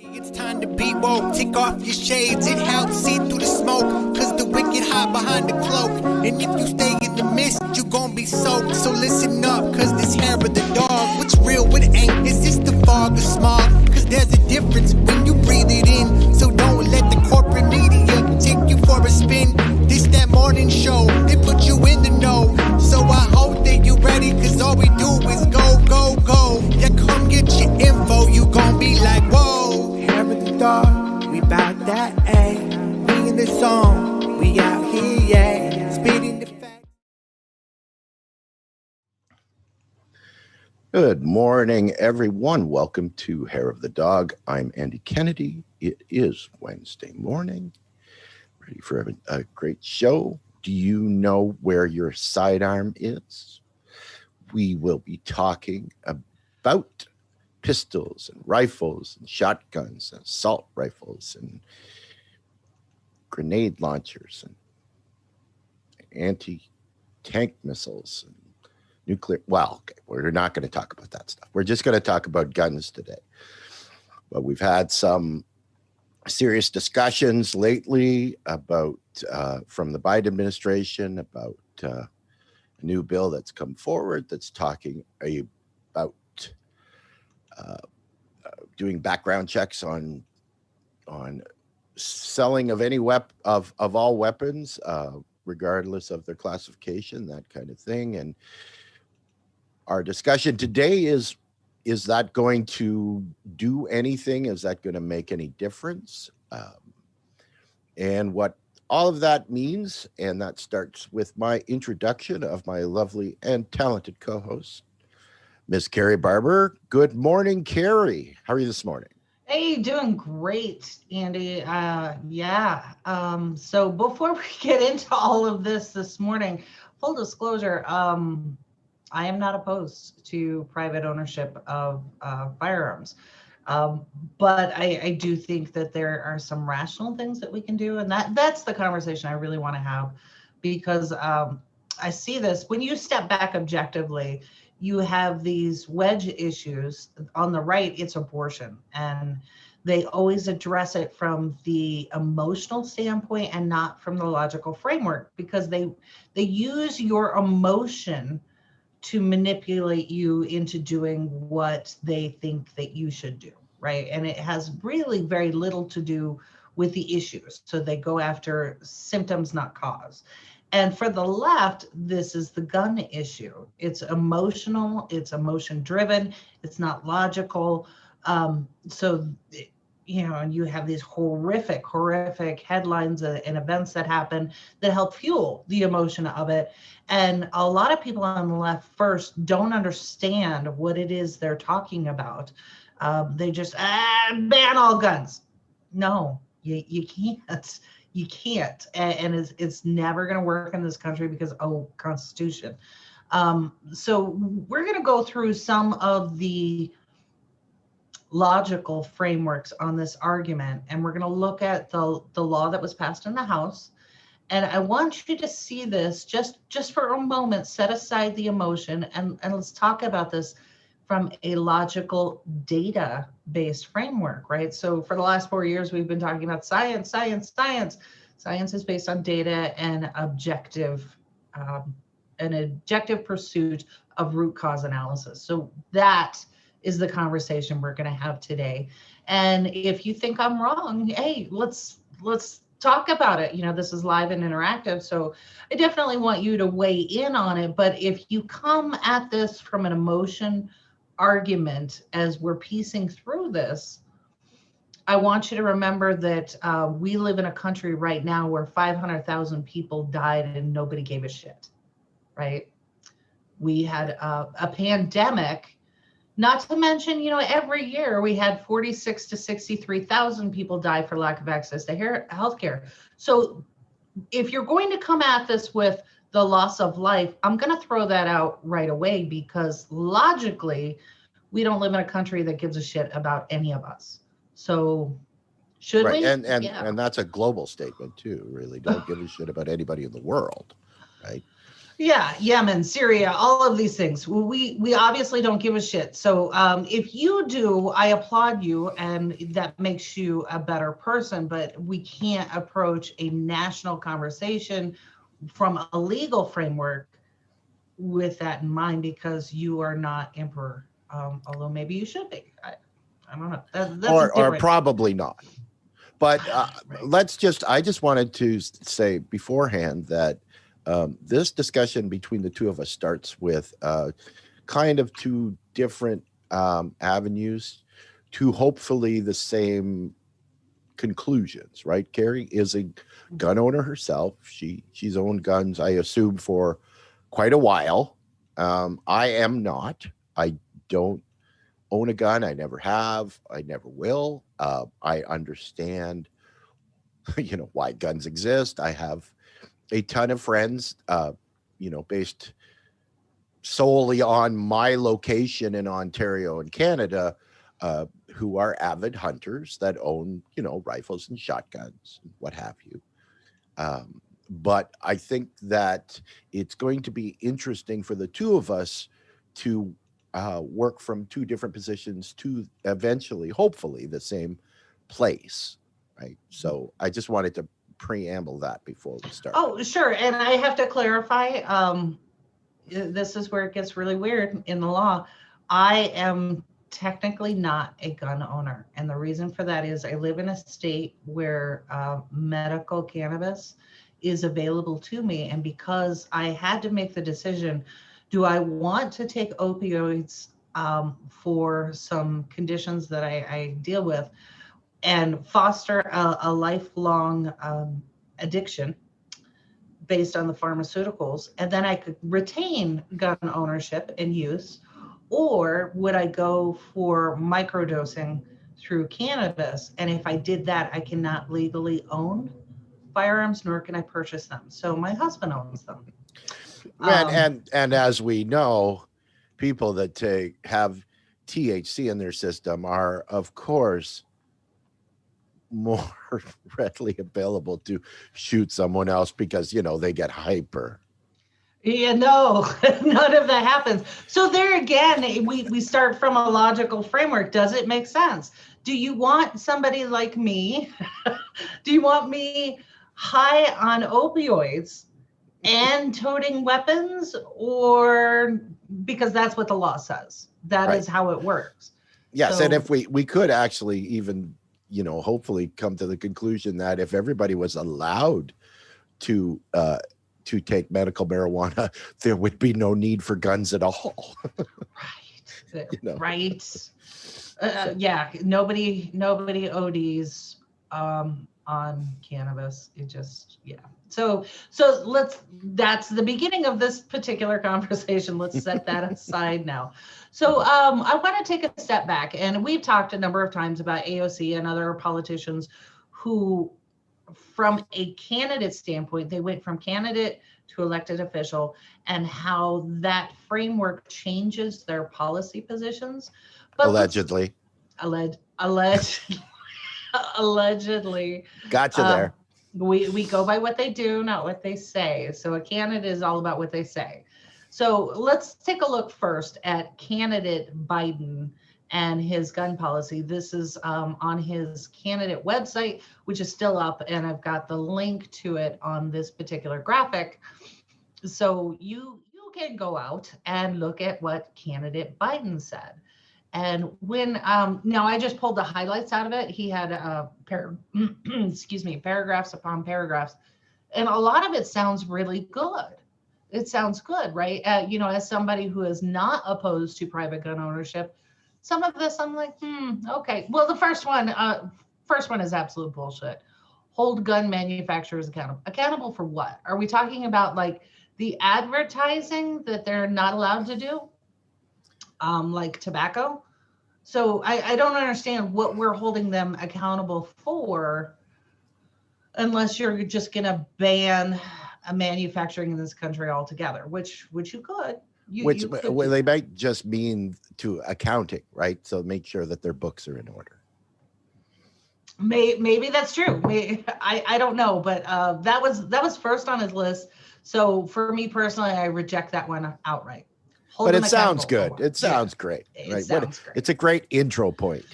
It's time to be woke, take off your shades, it helps see through the smoke, cause the wicked hide behind the cloak, and if you stay in the mist, you gon' be soaked, so listen up, cause this hair of the dog, what's real, what ain't, is this the fog or smog, cause there's a difference when you breathe it in, so don't let the corporate media take you for a spin, this that morning show, they put you in the know, so I hope that you ready, cause all we do is go, go, go, yeah, come get your info, you gon' be like, whoa. Dog, we bout that, ayy. We in the zone, we out here, yeah. Spitting the facts. Good morning, everyone. Welcome to Hair of the Dog. I'm Andy Kennedy. It is Wednesday morning. Ready for a great show. Do you know where your sidearm is? We will be talking about pistols and rifles and shotguns and assault rifles and grenade launchers and anti-tank missiles and nuclear. Well, okay, we're not going to talk about that stuff. We're just going to talk about guns today. But we've had some serious discussions lately about from the Biden administration about a new bill that's come forward that's talking about doing background checks on selling of any of all weapons, regardless of their classification, that kind of thing. And our discussion today is that going to do anything? Is that going to make any difference? And what all of that means, and that starts with my introduction of my lovely and talented co-host, Miss Kerri Barber. Good morning, Kerri. How are you this morning? Hey, doing great, Andy. So before we get into all of this morning, full disclosure, I am not opposed to private ownership of firearms. But I do think that there are some rational things that we can do. And that's the conversation I really want to have, because I see this when you step back objectively. You have these wedge issues. On the right, it's abortion. And they always address it from the emotional standpoint and not from the logical framework, because they use your emotion to manipulate you into doing what they think that you should do, right? And it has really very little to do with the issues. So they go after symptoms, not cause. And for the left, this is the gun issue. It's emotional, it's emotion driven, it's not logical. And you have these horrific headlines and events that happen that help fuel the emotion of it. And a lot of people on the left first don't understand what it is they're talking about. They just ban all guns. No, you can't. You can't, and it's never going to work in this country because, Constitution. So we're going to go through some of the logical frameworks on this argument, and we're going to look at the law that was passed in the House. And I want you to see this just for a moment, set aside the emotion, and let's talk about this from a logical data-based framework, right? So for the last 4 years, we've been talking about science. Science is based on data and an objective pursuit of root cause analysis. So that is the conversation we're going to have today. And if you think I'm wrong, hey, let's talk about it. This is live and interactive, so I definitely want you to weigh in on it. But if you come at this from an emotion argument as we're piecing through this, I want you to remember that we live in a country right now where 500,000 people died and nobody gave a shit, right? We had a pandemic, not to mention, every year we had 46 to 63,000 people die for lack of access to healthcare. So if you're going to come at this with the loss of life, I'm going to throw that out right away, because logically, we don't live in a country that gives a shit about any of us. So should we? And that's a global statement too, really. Don't give a shit about anybody in the world, right? Yeah, Yemen, Syria, all of these things. We obviously don't give a shit. So if you do, I applaud you, and that makes you a better person. But we can't approach a national conversation from a legal framework with that in mind, because you are not emperor. Although maybe you should be. I don't know. Or probably not. But Right. I just wanted to say beforehand that this discussion between the two of us starts with kind of two different avenues to hopefully the same conclusions, right? Kerri is a gun owner herself. She's owned guns, I assume, for quite a while. I am not. I don't own a gun. I never have. I never will. I understand, why guns exist. I have a ton of friends, based solely on my location in Ontario and Canada, who are avid hunters that own, rifles and shotguns and what have you. But I think that it's going to be interesting for the two of us to work from two different positions to eventually, hopefully, the same place, right? So I just wanted to preamble that before we start. Oh, sure. And I have to clarify, this is where it gets really weird in the law. I am technically not a gun owner. And the reason for that is I live in a state where medical cannabis is available to me. And because I had to make the decision, do I want to take opioids for some conditions that I deal with and foster a lifelong addiction based on the pharmaceuticals, and then I could retain gun ownership and use, or would I go for microdosing through cannabis? And if I did that, I cannot legally own firearms, nor can I purchase them. So my husband owns them. And as we know, people that have THC in their system are, of course, more readily available to shoot someone else because they get hyper. Yeah, no, none of that happens. So there again, we start from a logical framework. Does it make sense? Do you want somebody like me? Do you want me high on opioids and toting weapons, or because that's what the law says? That Right. is how it works. Yes, So, and if we could actually even hopefully come to the conclusion that if everybody was allowed to take medical marijuana, there would be no need for guns at all. right, right. Yeah, nobody ODs on cannabis. It just, yeah. So that's the beginning of this particular conversation. Let's set that aside now. So I want to take a step back, and we've talked a number of times about AOC and other politicians who, from a candidate standpoint, they went from candidate to elected official, and how that framework changes their policy positions. But allegedly. Allegedly. Gotcha there. We go by what they do, not what they say. So a candidate is all about what they say. So let's take a look first at candidate Biden and his gun policy. This is on his candidate website, which is still up, and I've got the link to it on this particular graphic. So you can go out and look at what candidate Biden said. And when now I just pulled the highlights out of it. He had paragraphs upon paragraphs, and a lot of it sounds really good. It sounds good, right? As somebody who is not opposed to private gun ownership, some of this I'm like, okay. Well, the first one is absolute bullshit. Hold gun manufacturers accountable. Accountable for what? Are we talking about like the advertising that they're not allowed to do? Like tobacco. So I don't understand what we're holding them accountable for, unless you're just going to ban manufacturing in this country altogether, which you could. They might just mean to accounting, right? So make sure that their books are in order. Maybe that's true. I don't know, but that was first on his list. So for me personally, I reject that one outright. Hold But them it sounds accountable. good. It sounds great. It Right? sounds great. It's a great intro point.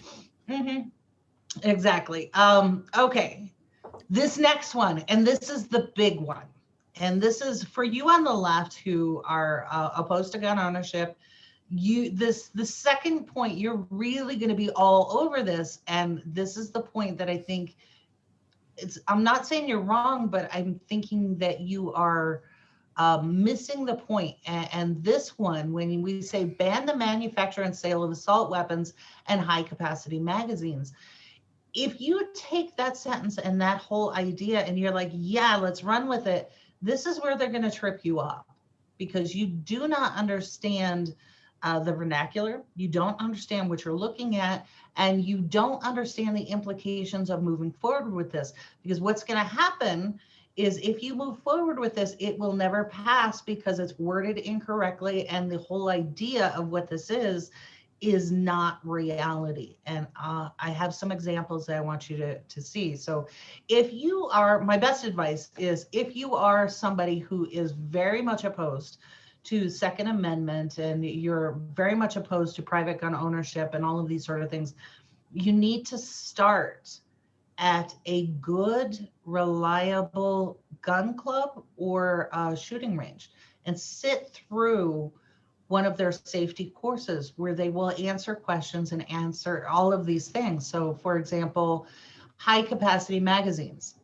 Exactly. Okay. This next one, and this is the big one. And this is for you on the left who are opposed to gun ownership. The second point, you're really going to be all over this. And this is the point that I think I'm not saying you're wrong, but I'm thinking that you are missing the point. And this one, when we say ban the manufacture and sale of assault weapons and high capacity magazines, if you take that sentence and that whole idea and you're like, yeah, let's run with it, this is where they're going to trip you up, because you do not understand the vernacular. You don't understand what you're looking at, and you don't understand the implications of moving forward with this. Because what's going to happen is if you move forward with this, it will never pass because it's worded incorrectly, and the whole idea of what this is not reality. And I have some examples that I want you to see. So if you are, my best advice is, if you are somebody who is very much opposed to Second Amendment and you're very much opposed to private gun ownership and all of these sort of things, you need to start at a good, reliable gun club or shooting range and sit through one of their safety courses where they will answer questions and answer all of these things. So for example, high capacity magazines.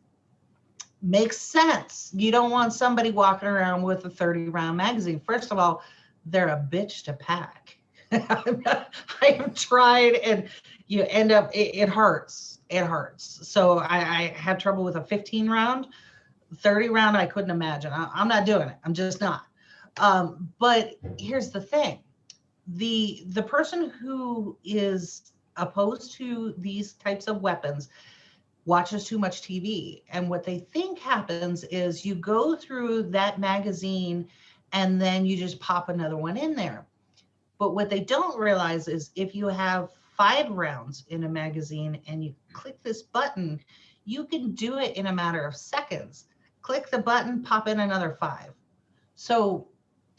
Makes sense. You don't want somebody walking around with a 30 round magazine. First of all, they're a bitch to pack. I have tried, and you end up, it hurts. It hurts. So I had trouble with a 15 round, 30 round. I couldn't imagine. I'm not doing it. I'm just not. But here's the thing, the person who is opposed to these types of weapons watches too much TV. And what they think happens is you go through that magazine and then you just pop another one in there. But what they don't realize is if you have 5 rounds in a magazine and you click this button, you can do it in a matter of seconds. Click the button, pop in another 5. So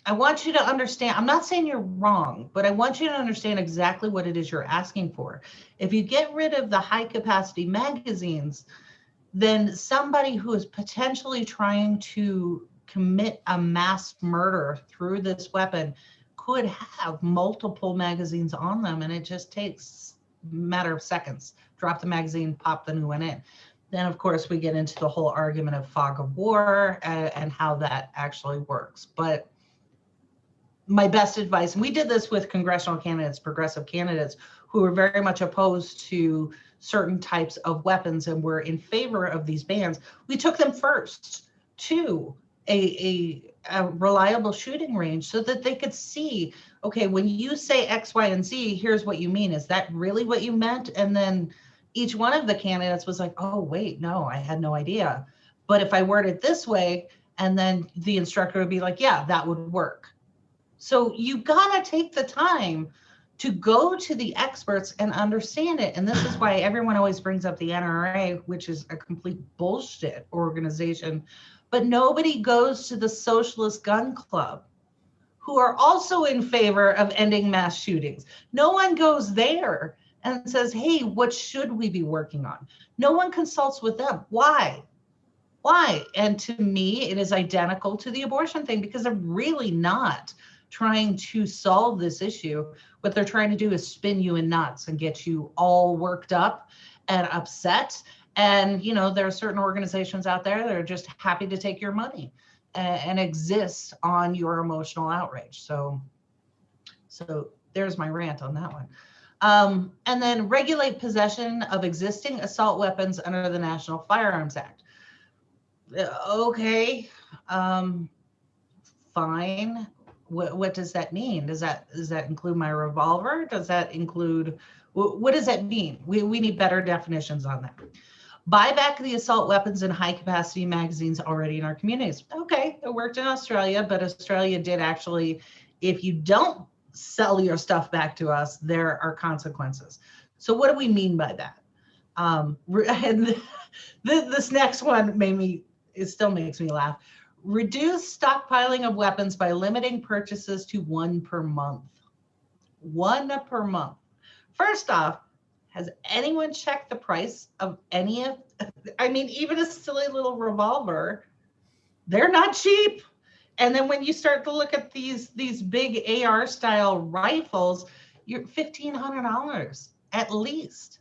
I want you to understand, I'm not saying you're wrong, but I want you to understand exactly what it is you're asking for. If you get rid of the high capacity magazines, then somebody who is potentially trying to commit a mass murder through this weapon could have multiple magazines on them, and it just takes a matter of seconds. Drop the magazine, pop the new one in. Then, of course, we get into the whole argument of fog of war and how that actually works. But my best advice, and we did this with congressional candidates, progressive candidates, who were very much opposed to certain types of weapons and were in favor of these bans. We took them first to a reliable shooting range so that they could see, okay, when you say X, Y, and Z, here's what you mean. Is that really what you meant? And then each one of the candidates was like, oh, wait, no, I had no idea. But if I word it this way, and then the instructor would be like, yeah, that would work. So you gotta take the time to go to the experts and understand it. And this is why everyone always brings up the NRA, which is a complete bullshit organization, but nobody goes to the Socialist Gun Club, who are also in favor of ending mass shootings. No one goes there and says, hey, what should we be working on? No one consults with them. Why? Why? And to me, it is identical to the abortion thing, because they're really not trying to solve this issue. What they're trying to do is spin you in knots and get you all worked up and upset. And, you know, there are certain organizations out there that are just happy to take your money and exist on your emotional outrage. So there's my rant on that one. And then regulate possession of existing assault weapons under the National Firearms Act. Okay, fine. What does that mean? Does that include my revolver? Does that include, what does that mean? We need better definitions on that. Buy back the assault weapons and high capacity magazines already in our communities. Okay, it worked in Australia, but Australia did actually, if you don't sell your stuff back to us, there are consequences. So what do we mean by that? And this next one it still makes me laugh. reduce stockpiling of weapons by limiting purchases to 1 per month. 1 per month. First off, has anyone checked the price of any of, I mean, even a silly little revolver, they're not cheap. And then when you start to look at these big AR style rifles, you're $1,500 at least.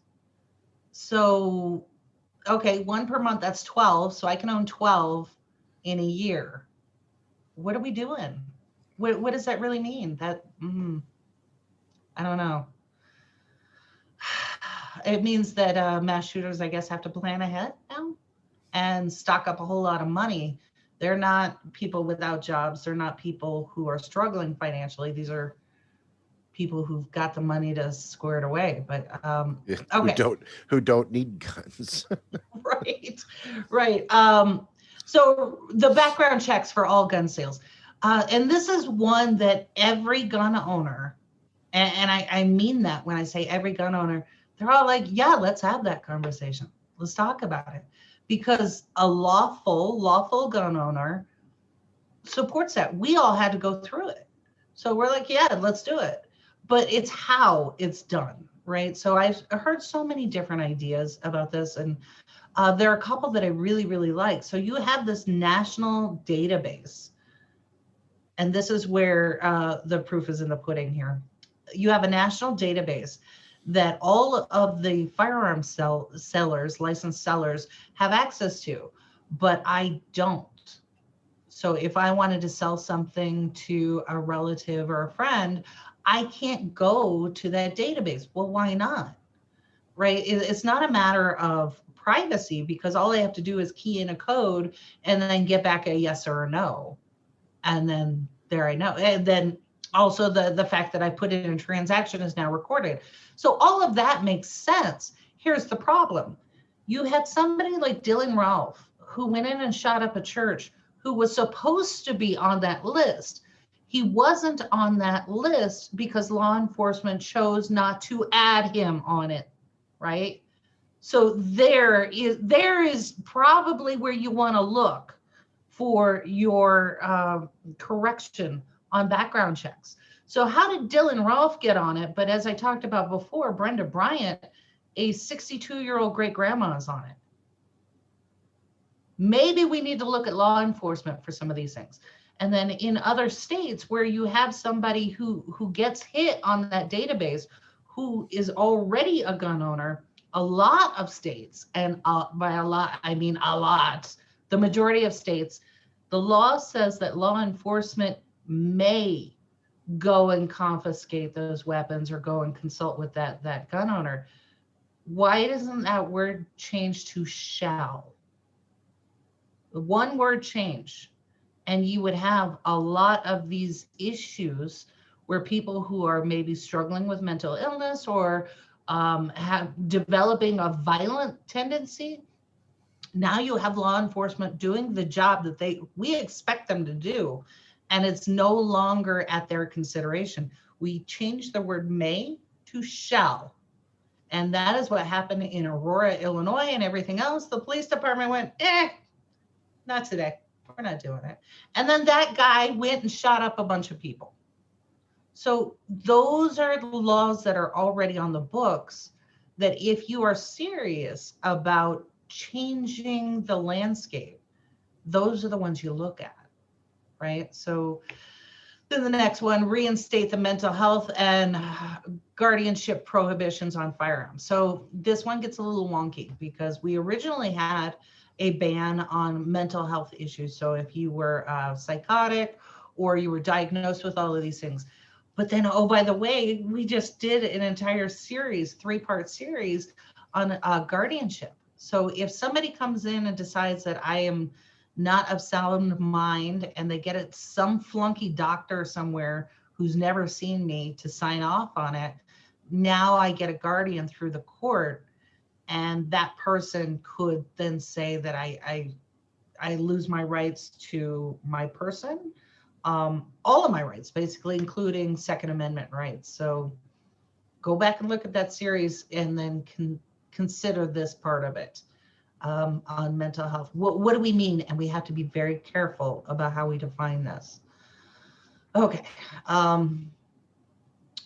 So, okay, 1 per month, that's 12. So I can own 12 in a year. What are we doing? What does that really mean? That, I don't know. It means that mass shooters, I guess, have to plan ahead now and stock up a whole lot of money. They're not people without jobs. They're not people who are struggling financially. These are people who've got the money to square it away. But okay, who don't need guns. right. So the background checks for all gun sales, and this is one that every gun owner, and I mean that when I say every gun owner, they're all like, yeah, let's have that conversation. Let's talk about it. Because a lawful gun owner supports that. We all had to go through it. So we're like, yeah, let's do it. But it's how it's done, right? So I've heard so many different ideas about this. And there are a couple that I really, really like. So you have this national database. And this is where the proof is in the pudding here. You have a national database that all of the firearm sellers, licensed sellers, have access to, but I don't. So if I wanted to sell something to a relative or a friend, I can't go to that database. Well, why not? Right? It's not a matter of privacy, because all I have to do is key in a code and then get back a yes or a no. And then there I know. And then also the fact that I put in a transaction is now recorded. So all of that makes sense. Here's the problem. You had somebody like Dylan Ralph, who went in and shot up a church, who was supposed to be on that list. He wasn't on that list because law enforcement chose not to add him on it, right? So there is probably where you want to look for your correction on background checks. So how did Dylan Rolfe get on it? But as I talked about before, Brenda Bryant, a 62-year-old great grandma, is on it. Maybe we need to look at law enforcement for some of these things. And then in other states where you have somebody who gets hit on that database, who is already a gun owner, a lot of states, and by a lot, I mean a lot, the majority of states, the law says that law enforcement may go and confiscate those weapons or go and consult with that gun owner. Why doesn't that word change to shall? One word change, and you would have a lot of these issues where people who are maybe struggling with mental illness or developing a violent tendency. Now you have law enforcement doing the job that we expect them to do, and it's no longer at their consideration. We changed the word may to shall. And that is what happened in Aurora, Illinois, and everything else. The police department went, not today. We're not doing it. And then that guy went and shot up a bunch of people. So those are the laws that are already on the books, that if you are serious about changing the landscape, those are the ones you look at, right? So then the next one, reinstate the mental health and guardianship prohibitions on firearms. So this one gets a little wonky because we originally had a ban on mental health issues. So if you were psychotic or you were diagnosed with all of these things. But then, oh, by the way, we just did an entire series, 3-part series on guardianship. So if somebody comes in and decides that I am not of sound mind and they get it, some flunky doctor somewhere who's never seen me to sign off on it, now I get a guardian through the court, and that person could then say that I lose my rights to my person, all of my rights, basically, including Second Amendment rights. So go back and look at that series and then consider this part of it. on mental health. What do we mean? And we have to be very careful about how we define this. Okay.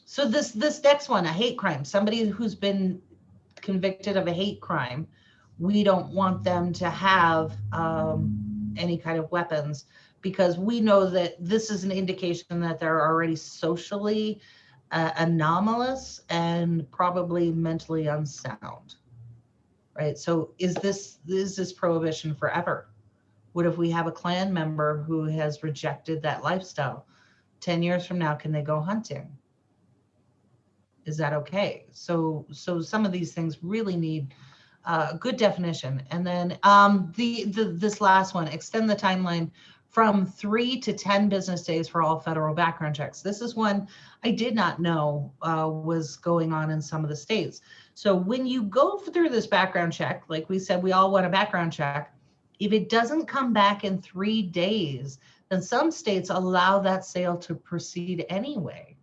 So this next one, a hate crime, somebody who's been convicted of a hate crime, we don't want them to have any kind of weapons, because we know that this is an indication that they're already socially anomalous and probably mentally unsound, right? So is this prohibition forever? What if we have a Klan member who has rejected that lifestyle? 10 years from now, can they go hunting? Is that okay? So some of these things really need a good definition. And then this last one, extend the timeline from 3 to 10 business days for all federal background checks. This is one I did not know was going on in some of the states. So when you go through this background check, like we said, we all want a background check. If it doesn't come back in 3 days, then some states allow that sale to proceed anyway.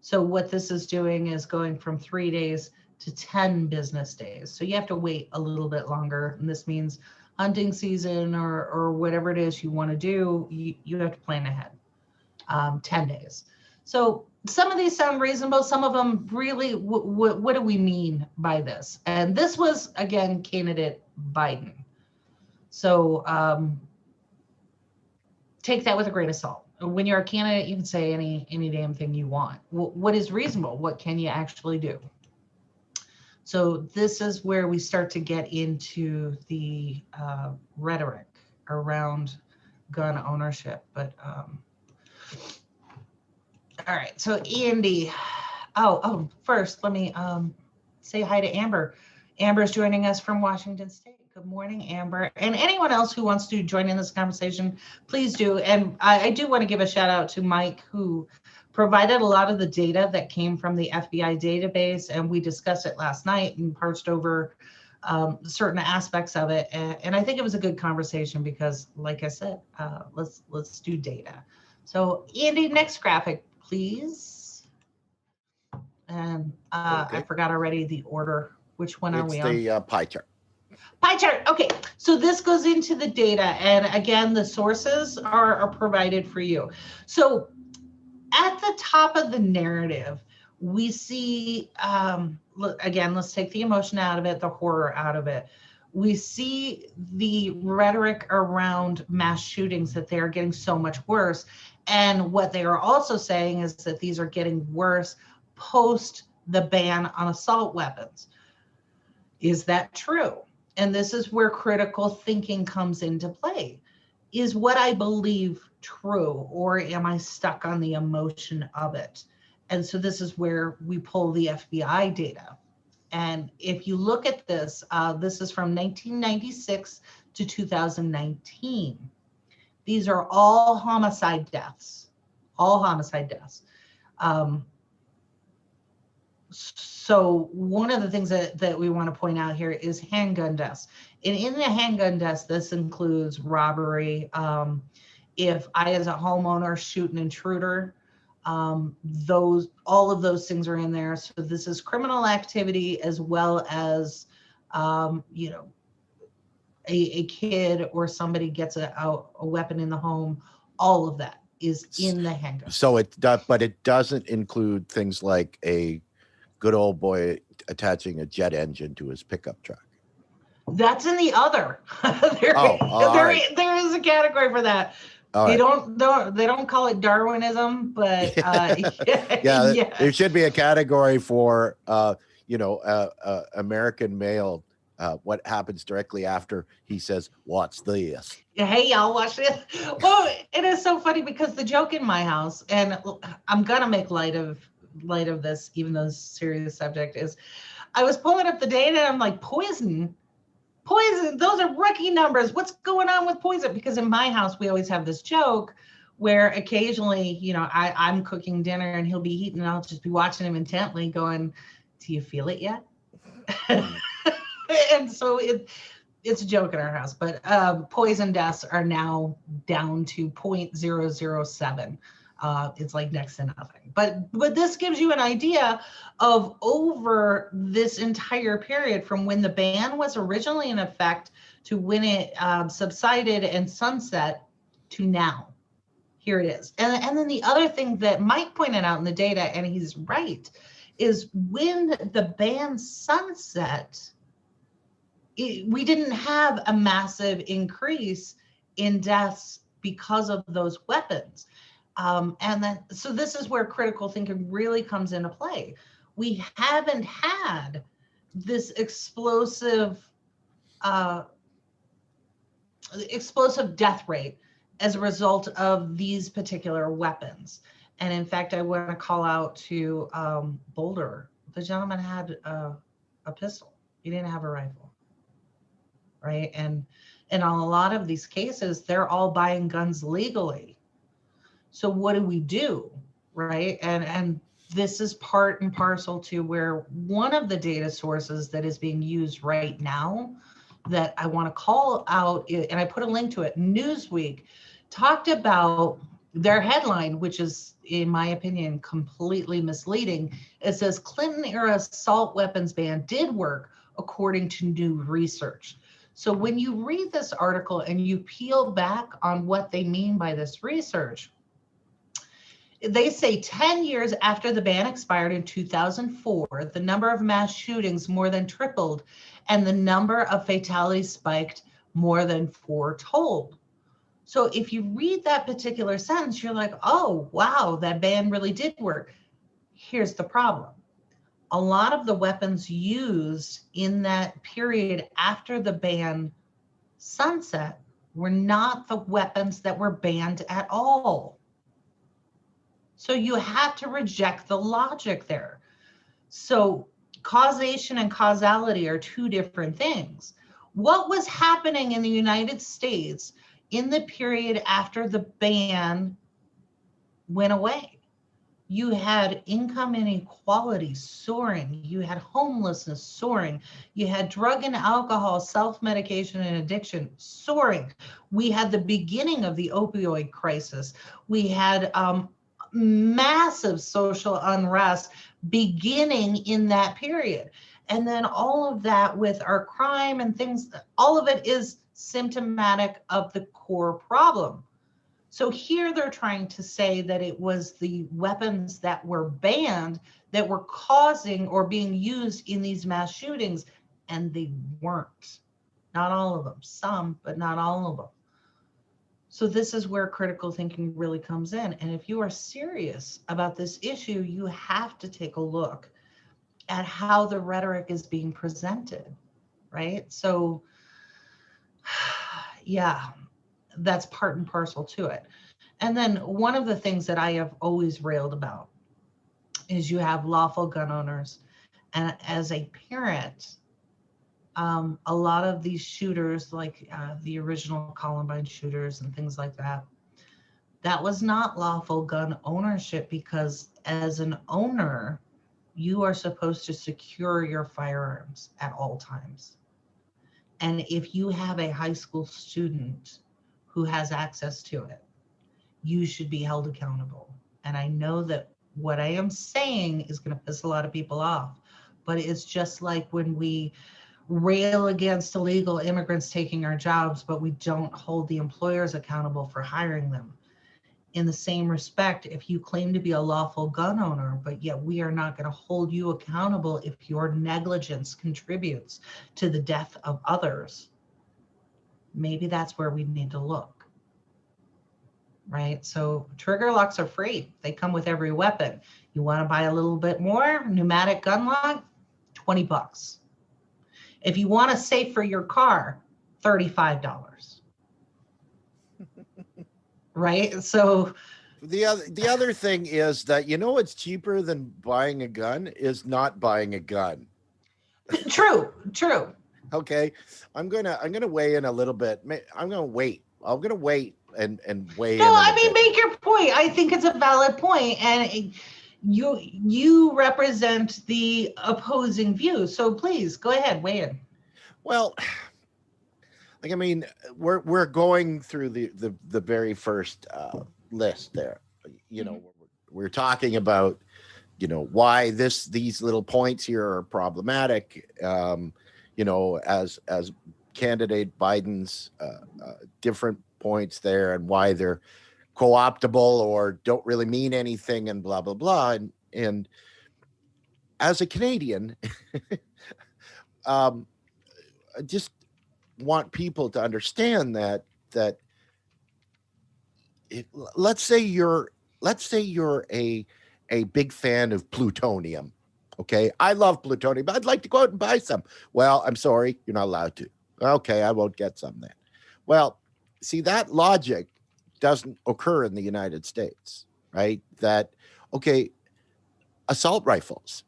So what this is doing is going from 3 days to 10 business days. So you have to wait a little bit longer. And this means hunting season or whatever it is you want to do, you have to plan ahead, 10 days. So some of these sound reasonable. Some of them really, what do we mean by this? And this was, again, candidate Biden. So take that with a grain of salt. When you're a candidate, you can say any damn thing you want. What is reasonable? What can you actually do? So this is where we start to get into the rhetoric around gun ownership. But all right, so Andy, first let me say hi to Amber. Amber's joining us from Washington State. Good morning, Amber. And anyone else who wants to join in this conversation, please do. And I do want to give a shout out to Mike, who provided a lot of the data that came from the FBI database. And we discussed it last night and parsed over certain aspects of it. And I think it was a good conversation because, like I said, let's do data. So Andy, next graphic, please. And okay. I forgot already the order. Which one are we on? It's the pie chart. Pie chart. Okay, so this goes into the data, and again, the sources are provided for you. So at the top of the narrative, we see, again, let's take the emotion out of it, the horror out of it. We see the rhetoric around mass shootings, that they are getting so much worse. And what they are also saying is that these are getting worse post the ban on assault weapons. Is that true? And this is where critical thinking comes into play. Is what I believe true, or am I stuck on the emotion of it? And so this is where we pull the FBI data. And if you look at this, this is from 1996 to 2019. These are all homicide deaths, So one of the things that we want to point out here is handgun deaths. And in the handgun deaths, this includes robbery. If I, as a homeowner, shoot an intruder, all of those things are in there. So this is criminal activity, as well as, a kid or somebody gets a weapon in the home. All of that is in the handgun. So but it doesn't include things like a good old boy attaching a jet engine to his pickup truck. That's in the other. There is a category for that. They don't call it Darwinism, but there should be a category for American male. What happens directly after he says, "Watch this." Hey, y'all, watch this. Well, it is so funny because the joke in my house, and I'm gonna make light of this, even though it's a serious subject, is I was pulling up the data and I'm like, poison, those are rookie numbers. What's going on with poison? Because in my house, we always have this joke where occasionally, I'm cooking dinner and he'll be eating and I'll just be watching him intently going, do you feel it yet? And so it's a joke in our house, but poison deaths are now down to 0.007. It's like next to nothing. But this gives you an idea of over this entire period from when the ban was originally in effect to when it subsided and sunset to now. Here it is. And then the other thing that Mike pointed out in the data, and he's right, is when the ban sunset, we didn't have a massive increase in deaths because of those weapons. So this is where critical thinking really comes into play. We haven't had this explosive death rate as a result of these particular weapons. And in fact, I want to call out to Boulder. The gentleman had a pistol. He didn't have a rifle, right? And in a lot of these cases, they're all buying guns legally. So what do, right? And this is part and parcel to where one of the data sources that is being used right now that I want to call out, and I put a link to it, Newsweek talked about their headline, which is, in my opinion, completely misleading. It says Clinton-era assault weapons ban did work according to new research. So when you read this article and you peel back on what they mean by this research, they say 10 years after the ban expired in 2004, the number of mass shootings more than tripled and the number of fatalities spiked more than foretold. So if you read that particular sentence, you're like, oh, wow, that ban really did work. Here's the problem. A lot of the weapons used in that period after the ban sunset were not the weapons that were banned at all. So you have to reject the logic there. So causation and causality are two different things. What was happening in the United States in the period after the ban went away? You had income inequality soaring. You had homelessness soaring. You had drug and alcohol, self-medication and addiction soaring. We had the beginning of the opioid crisis. We had massive social unrest beginning in that period. And then all of that with our crime and things, all of it is symptomatic of the core problem. So here they're trying to say that it was the weapons that were banned that were causing or being used in these mass shootings, and they weren't. Not all of them, some, but not all of them. So this is where critical thinking really comes in. And if you are serious about this issue, you have to take a look at how the rhetoric is being presented, right? So yeah, that's part and parcel to it. And then one of the things that I have always railed about is you have lawful gun owners. And as a parent, a lot of these shooters, like the original Columbine shooters and things like that, that was not lawful gun ownership, because as an owner, you are supposed to secure your firearms at all times. And if you have a high school student who has access to it, you should be held accountable. And I know that what I am saying is going to piss a lot of people off, but it's just like when we rail against illegal immigrants taking our jobs, but we don't hold the employers accountable for hiring them. In the same respect, if you claim to be a lawful gun owner, but yet we are not going to hold you accountable if your negligence contributes to the death of others, maybe that's where we need to look, right? So trigger locks are free. They come with every weapon. You want to buy a little bit more, pneumatic gun lock, $20. If you want a safe for your car, $35. Right? So the other thing is that, you know, what's cheaper than buying a gun is not buying a gun. True. Okay, I'm gonna weigh in a little bit. I'm gonna wait and weigh in. No, I mean, make your point. I think it's a valid point, and you represent the opposing view. So please go ahead, weigh in. Well, like, I mean, we're going through the very first list there. you know, we're talking about, you know, why these little points here are problematic, you know, as candidate Biden's different points there, and why they're co-optable or don't really mean anything, and blah blah blah. And as a Canadian, I just want people to understand that let's say you're a big fan of plutonium. Okay, I love plutonium, but I'd like to go out and buy some. Well, I'm sorry, you're not allowed to. Okay, I won't get some then. Well, see, that logic doesn't occur in the United States, right? That, okay, assault rifles,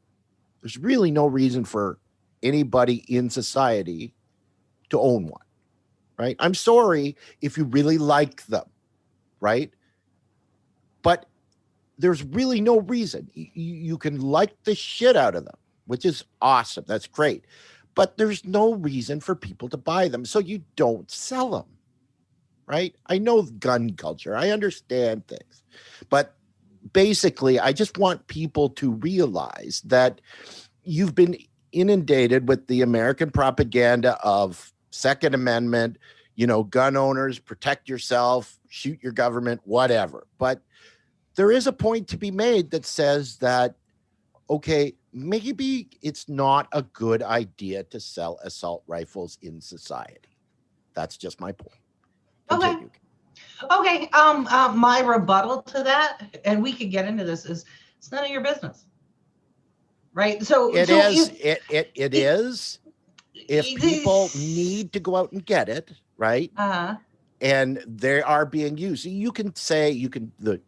there's really no reason for anybody in society to own one, right? I'm sorry if you really like them, right? But there's really no reason. You can like the shit out of them, which is awesome. That's great. But there's no reason for people to buy them, so you don't sell them, right? I know gun culture. I understand things. But basically, I just want people to realize that you've been inundated with the American propaganda of Second Amendment, you know, gun owners, protect yourself, shoot your government, whatever. But there is a point to be made that says that, okay, maybe it's not a good idea to sell assault rifles in society. That's just my point. Continue. Okay. My rebuttal to that, and we could get into this, is it's none of your business, right? It is. If people need to go out and get it, right? And they are being used. You can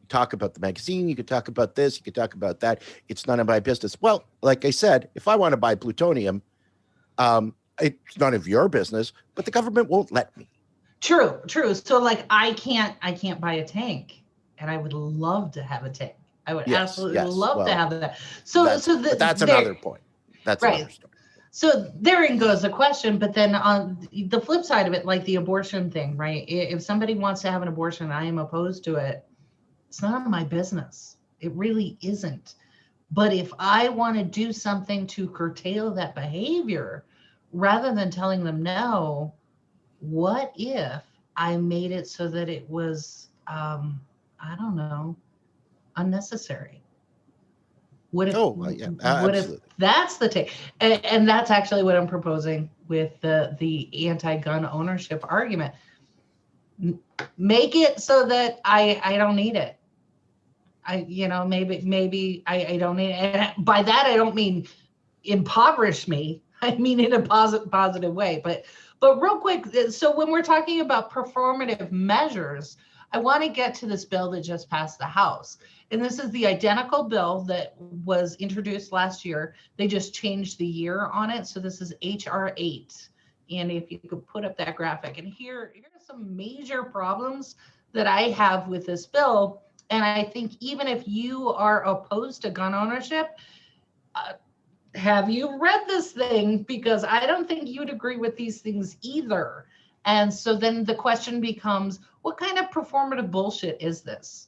talk about the magazine, you can talk about this, you can talk about that. It's none of my business. Well, like I said, if I want to buy plutonium, it's none of your business, but the government won't let me. True. So like I can't buy a tank, and I would love to have a tank. I would absolutely love to have that. But that's another point. That's right. Another story. So therein goes the question, but then on the flip side of it, like the abortion thing, right? If somebody wants to have an abortion, I am opposed to it. It's none of my business. It really isn't. But if I want to do something to curtail that behavior, rather than telling them no, what if I made it so that it was, I don't know, unnecessary? What if that's the take? And that's actually what I'm proposing with the anti-gun ownership argument. Make it so that I don't need it. Maybe I don't need it. And by that, I don't mean impoverish me. I mean in a positive way. But real quick, so when we're talking about performative measures, I want to get to this bill that just passed the House. And this is the identical bill that was introduced last year. They just changed the year on it. So this is HR 8. And if you could put up that graphic. And here are some major problems that I have with this bill. And I think even if you are opposed to gun ownership, have you read this thing? Because I don't think you'd agree with these things either. And so then the question becomes, what kind of performative bullshit is this?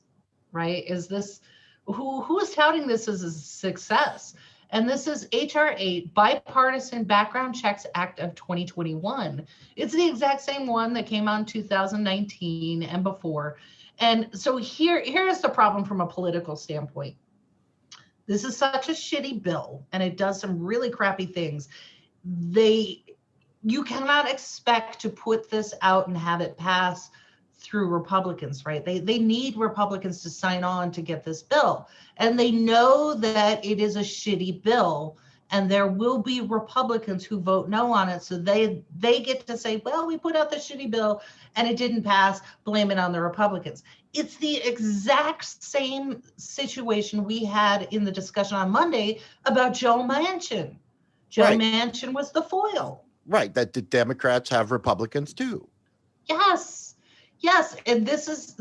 Right? Is this who is touting this as a success? And this is HR 8, Bipartisan Background Checks Act of 2021. It's the exact same one that came out in 2019 and before. And so here's the problem from a political standpoint. This is such a shitty bill, and it does some really crappy things. You cannot expect to put this out and have it pass through Republicans, right? They need Republicans to sign on to get this bill. And they know that it is a shitty bill, and there will be Republicans who vote no on it. So they get to say, well, we put out the shitty bill and it didn't pass, blame it on the Republicans. It's the exact same situation we had in the discussion on Monday about Joe Manchin. Joe Manchin was the foil. Right, that the Democrats have Republicans too. Yes, and this is,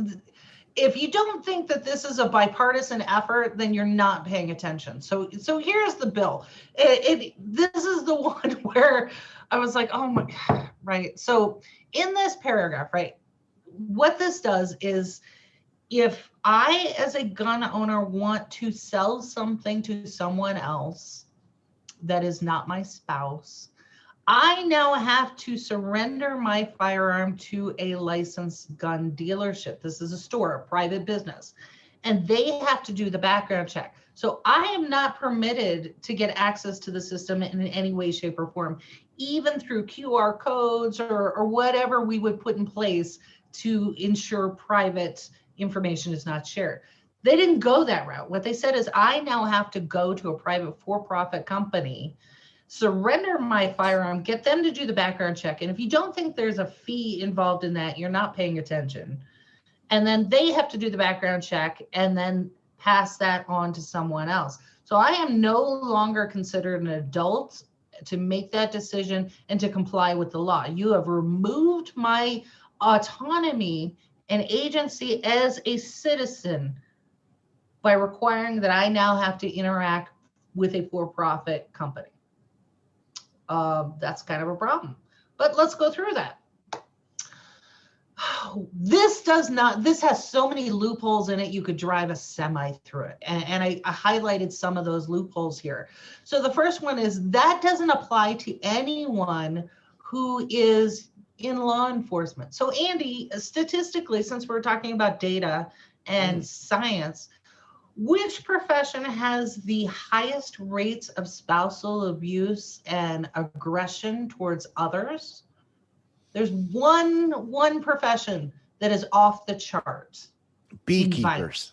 if you don't think that this is a bipartisan effort, then you're not paying attention. So here's the bill. This is the one where I was like, oh my God, right? So in this paragraph, right, what this does is if I, as a gun owner, want to sell something to someone else that is not my spouse, I now have to surrender my firearm to a licensed gun dealership. This is a store, a private business, and they have to do the background check. So I am not permitted to get access to the system in any way, shape, or form, even through QR codes or whatever we would put in place to ensure private information is not shared. They didn't go that route. What they said is, I now have to go to a private for-profit company, surrender my firearm, get them to do the background check. And if you don't think there's a fee involved in that, you're not paying attention. And then they have to do the background check and then pass that on to someone else. So I am no longer considered an adult to make that decision and to comply with the law. You have removed my autonomy and agency as a citizen by requiring that I now have to interact with a for-profit company. That's kind of a problem, but let's go through that. This has so many loopholes in it, you could drive a semi through it. And I highlighted some of those loopholes here. So the first one is that doesn't apply to anyone who is in law enforcement. So Andy, statistically, since we're talking about data and science, which profession has the highest rates of spousal abuse and aggression towards others? There's one profession that is off the charts. Beekeepers.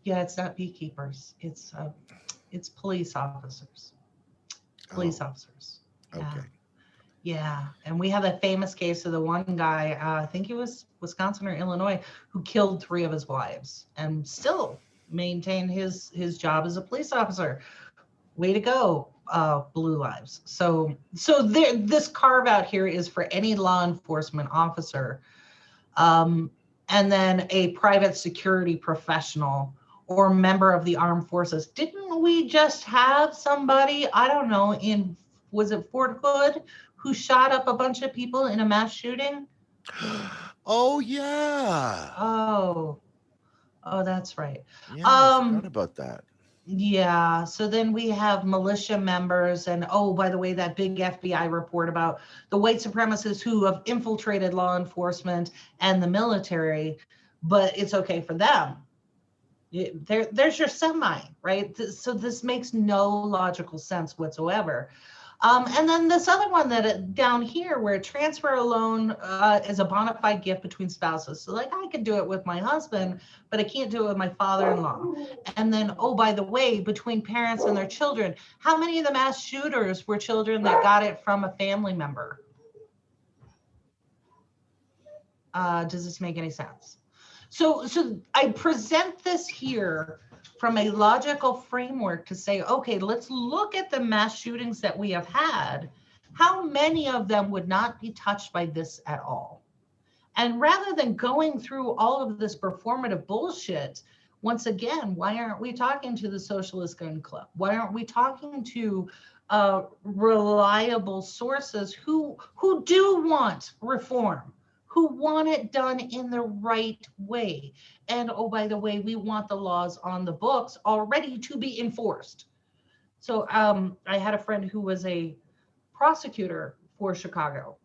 Yeah, it's not beekeepers. It's police officers. Police officers. Yeah. Okay. Yeah, and we have that famous case of the one guy, I think he was Wisconsin or Illinois, who killed 3 of his wives and still maintained his job as a police officer. Way to go, Blue Lives. So this carve out here is for any law enforcement officer, and then a private security professional or member of the armed forces. Didn't we just have somebody, I don't know, was it Fort Hood, who shot up a bunch of people in a mass shooting? Oh yeah. Oh, that's right. Yeah, I forgot about that. Yeah, so then we have militia members, and oh, by the way, that big FBI report about the white supremacists who have infiltrated law enforcement and the military, but it's okay for them. There's your semi, right? So this makes no logical sense whatsoever. And then this other one that down here, where transfer a loan is a bona fide gift between spouses. So like I can do it with my husband, but I can't do it with my father-in-law. And then, oh, by the way, between parents and their children, how many of the mass shooters were children that got it from a family member? Does this make any sense? So I present this here from a logical framework to say, okay, let's look at the mass shootings that we have had. How many of them would not be touched by this at all? And rather than going through all of this performative bullshit, once again, why aren't we talking to the Socialist Gun Club? Why aren't we talking to reliable sources who do want reform, who want it done in the right way? And oh, by the way, we want the laws on the books already to be enforced. So I had a friend who was a prosecutor for Chicago,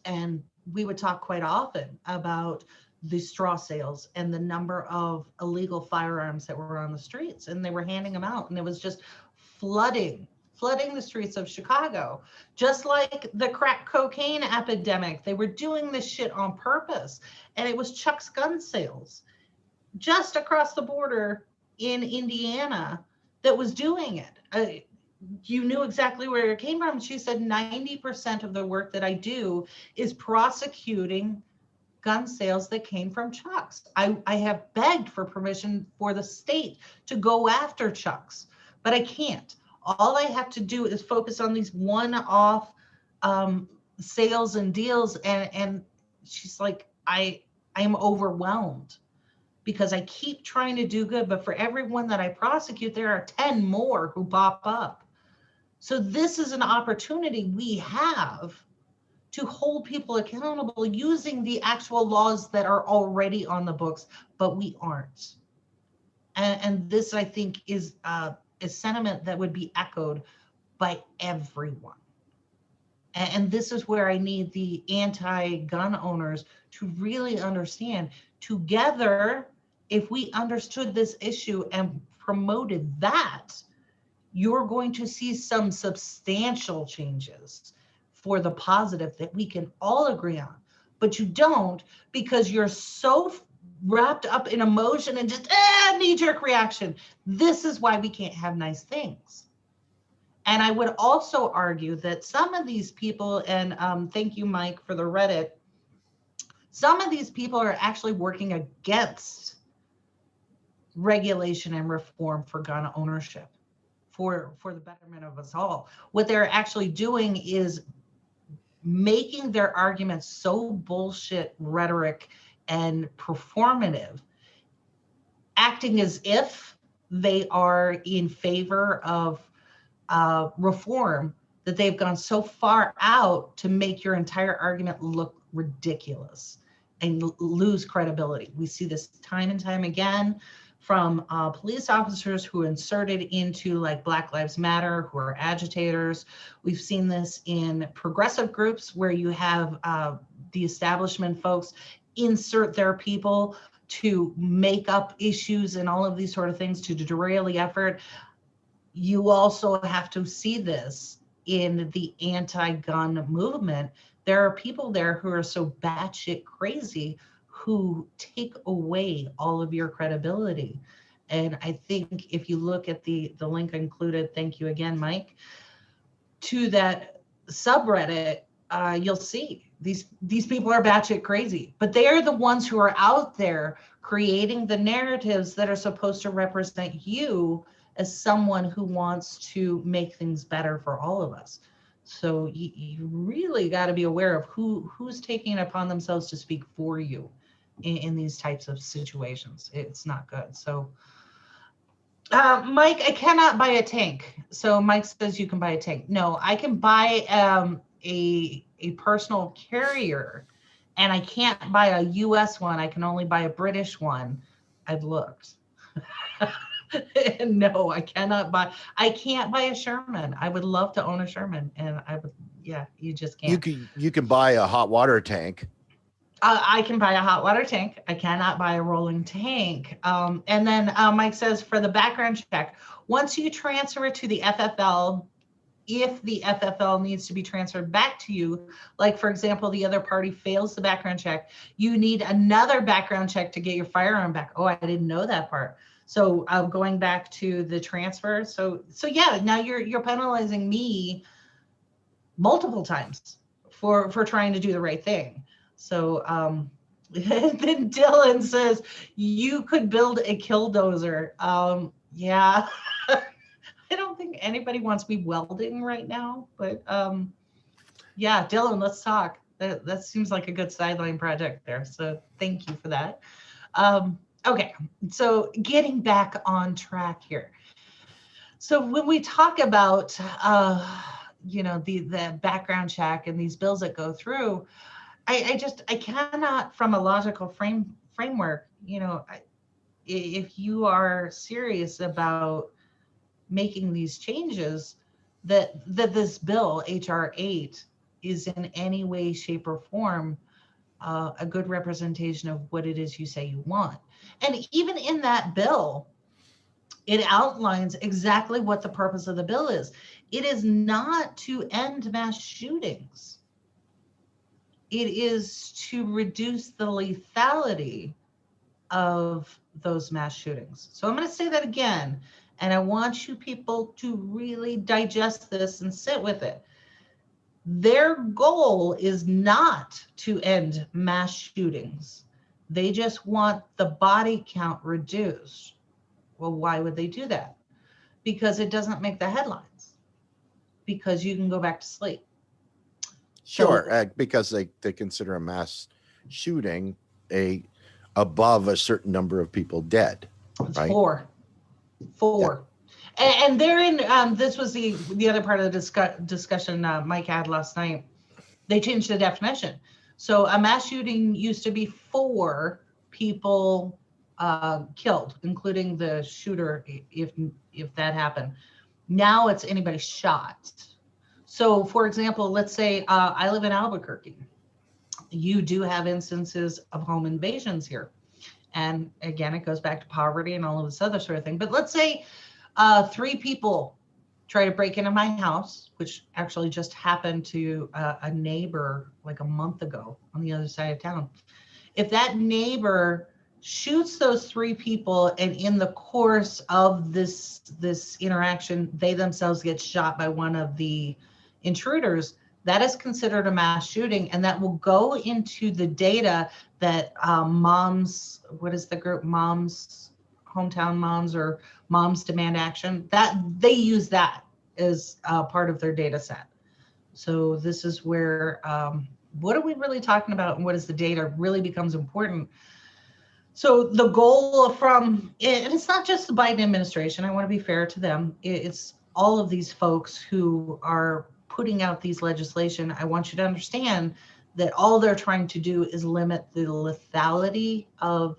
and we would talk quite often about the straw sales and the number of illegal firearms that were on the streets, and they were handing them out, and it was just flooding the streets of Chicago, just like the crack cocaine epidemic. They were doing this shit on purpose, and it was Chuck's gun sales just across the border in Indiana that was doing it. You knew exactly where it came from. She said 90% of the work that I do is prosecuting gun sales that came from Chuck's. I have begged for permission for the state to go after Chuck's, but I can't. All I have to do is focus on these one-off sales and deals. And she's like, I am overwhelmed because I keep trying to do good, but for every one that I prosecute, there are 10 more who pop up. So this is an opportunity we have to hold people accountable using the actual laws that are already on the books, but we aren't. And this, I think, is a sentiment that would be echoed by everyone. And this is where I need the anti-gun owners to really understand. Together, if we understood this issue and promoted that, you're going to see some substantial changes for the positive that we can all agree on. But you don't, because you're so wrapped up in emotion and just knee-jerk reaction. This is why we can't have nice things. And I would also argue that some of these people, and thank you, Mike, for the Reddit, some of these people are actually working against regulation and reform for gun ownership, for the betterment of us all. What they're actually doing is making their arguments so bullshit rhetoric and performative, acting as if they are in favor of reform, that they've gone so far out to make your entire argument look ridiculous and lose credibility. We see this time and time again from police officers who are inserted into like Black Lives Matter, who are agitators. We've seen this in progressive groups where you have the establishment folks insert their people to make up issues and all of these sort of things to derail the effort. You also have to see this in the anti-gun movement. There are people there who are so batshit crazy who take away all of your credibility. And I think if you look at the link included, thank you again, Mike, to that subreddit, you'll see these people are batshit crazy, but they are the ones who are out there creating the narratives that are supposed to represent you as someone who wants to make things better for all of us. So you really got to be aware of who's taking it upon themselves to speak for you in these types of situations. It's not good. So Mike, I cannot buy a tank. So Mike says you can buy a tank. No, I can buy a personal carrier, and I can't buy a US one. I can only buy a British one. I've looked. No, I can't buy a Sherman. I would love to own a Sherman, and I would, yeah, you just can't. You can buy a hot water tank. I can buy a hot water tank. I cannot buy a rolling tank. And then Mike says for the background check, once you transfer it to the FFL, if the FFL needs to be transferred back to you, like for example, the other party fails the background check, you need another background check to get your firearm back. Oh, I didn't know that part. So going back to the transfer. So yeah, now you're penalizing me multiple times for trying to do the right thing. So then Dylan says, you could build a killdozer. Yeah, I don't think anybody wants me welding right now, but yeah, Dylan, let's talk. That seems like a good sideline project there. So thank you for that. Okay, so getting back on track here. So when we talk about, the background check and these bills that go through, I cannot, from a logical framework, if you are serious about making these changes, that this bill, HR 8, is in any way, shape, or form a good representation of what it is you say you want. And even in that bill, it outlines exactly what the purpose of the bill is. It is not to end mass shootings. It is to reduce the lethality of those mass shootings. So I'm going to say that again, and I want you people to really digest this and sit with it. Their goal is not to end mass shootings. They just want the body count reduced. Well, why would they do that? Because it doesn't make the headlines. Because you can go back to sleep. Sure, because they consider a mass shooting above a certain number of people dead. It's right? Four. Yeah. And therein, this was the other part of the discussion Mike had last night. They changed the definition. So a mass shooting used to be 4 people killed, including the shooter, if that happened. Now it's anybody shot. So for example, let's say I live in Albuquerque. You do have instances of home invasions here. And again, it goes back to poverty and all of this other sort of thing. But let's say 3 people try to break into my house, which actually just happened to a neighbor like a month ago on the other side of town. If that neighbor shoots those 3 people, and in the course of this interaction, they themselves get shot by one of the intruders, that is considered a mass shooting, and that will go into the data that moms, what is the group, moms, hometown moms, or moms demand action, that they use that as part of their data set. So this is where, what are we really talking about, and what is the data really becomes important. So the goal from, and it's not just the Biden administration, I want to be fair to them, it's all of these folks who are putting out these legislation. I want you to understand that all they're trying to do is limit the lethality of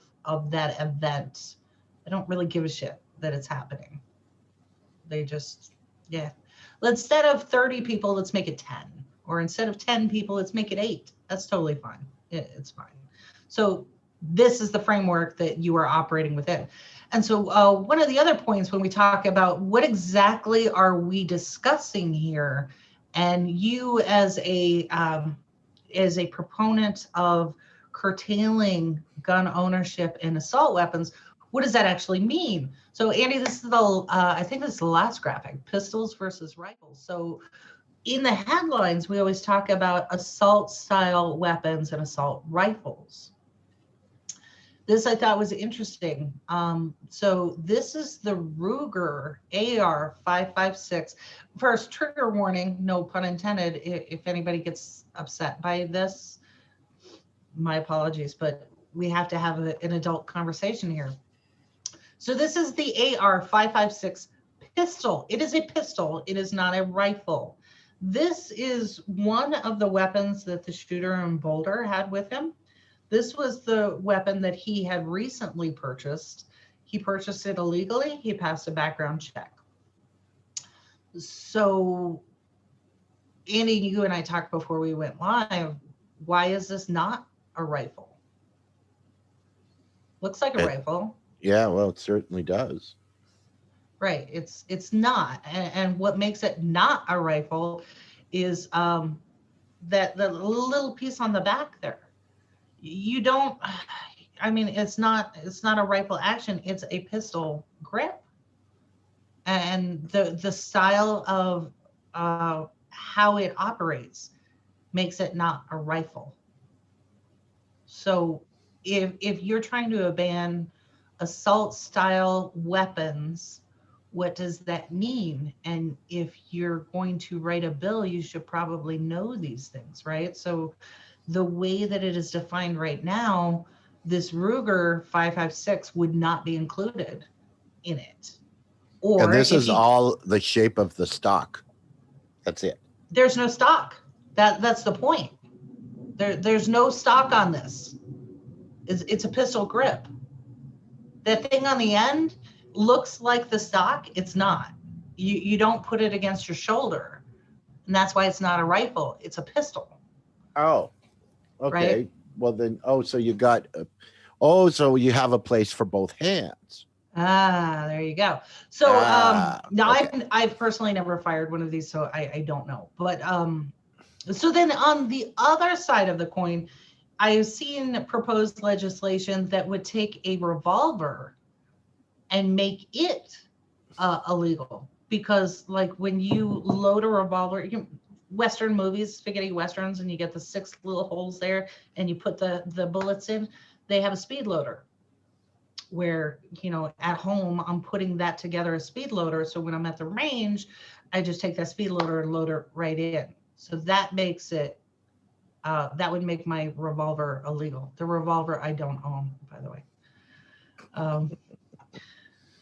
that event. They don't really give a shit that it's happening. They just, yeah. Instead of 30 people, let's make it 10. Or instead of 10 people, let's make it 8. That's totally fine. It's fine. So this is the framework that you are operating within. And so one of the other points when we talk about what exactly are we discussing here, and you as a proponent of curtailing gun ownership and assault weapons, what does that actually mean? So Andy, this is the, I think this is the last graphic, pistols versus rifles. So in the headlines, we always talk about assault style weapons and assault rifles. This I thought was interesting. So this is the Ruger AR-556. First, trigger warning, no pun intended. If anybody gets upset by this, my apologies, but we have to have an adult conversation here. So this is the AR-556 pistol. It is a pistol. It is not a rifle. This is one of the weapons that the shooter in Boulder had with him. This was the weapon that he had recently purchased. He purchased it illegally. He passed a background check. So, Andy, you and I talked before we went live. Why is this not a rifle? Looks like a rifle. Yeah, well, it certainly does. Right. It's not. And what makes it not a rifle is that the little piece on the back there. You don't, I mean, it's not a rifle action, it's a pistol grip. And the style of how it operates makes it not a rifle. So if you're trying to ban assault style weapons, what does that mean? And if you're going to write a bill, you should probably know these things, right? So the way that it is defined right now, this Ruger 556 would not be included in it. Or and this is all the shape of the stock. That's it. There's no stock. That's the point. There's no stock on this. It's a pistol grip. That thing on the end looks like the stock. It's not. You don't put it against your shoulder, and that's why it's not a rifle. It's a pistol. Oh. Okay, right? Well then, so you got, so you have a place for both hands. Ah, there you go. So now okay. I've personally never fired one of these, so I don't know. But so then on the other side of the coin, I've seen proposed legislation that would take a revolver and make it illegal. Because like when you load a revolver, Western movies, spaghetti westerns, and you get the 6 little holes there and you put the bullets in, they have a speed loader where, at home, I'm putting that together, a speed loader. So when I'm at the range, I just take that speed loader and load it right in. So that makes it, that would make my revolver illegal. The revolver I don't own, by the way.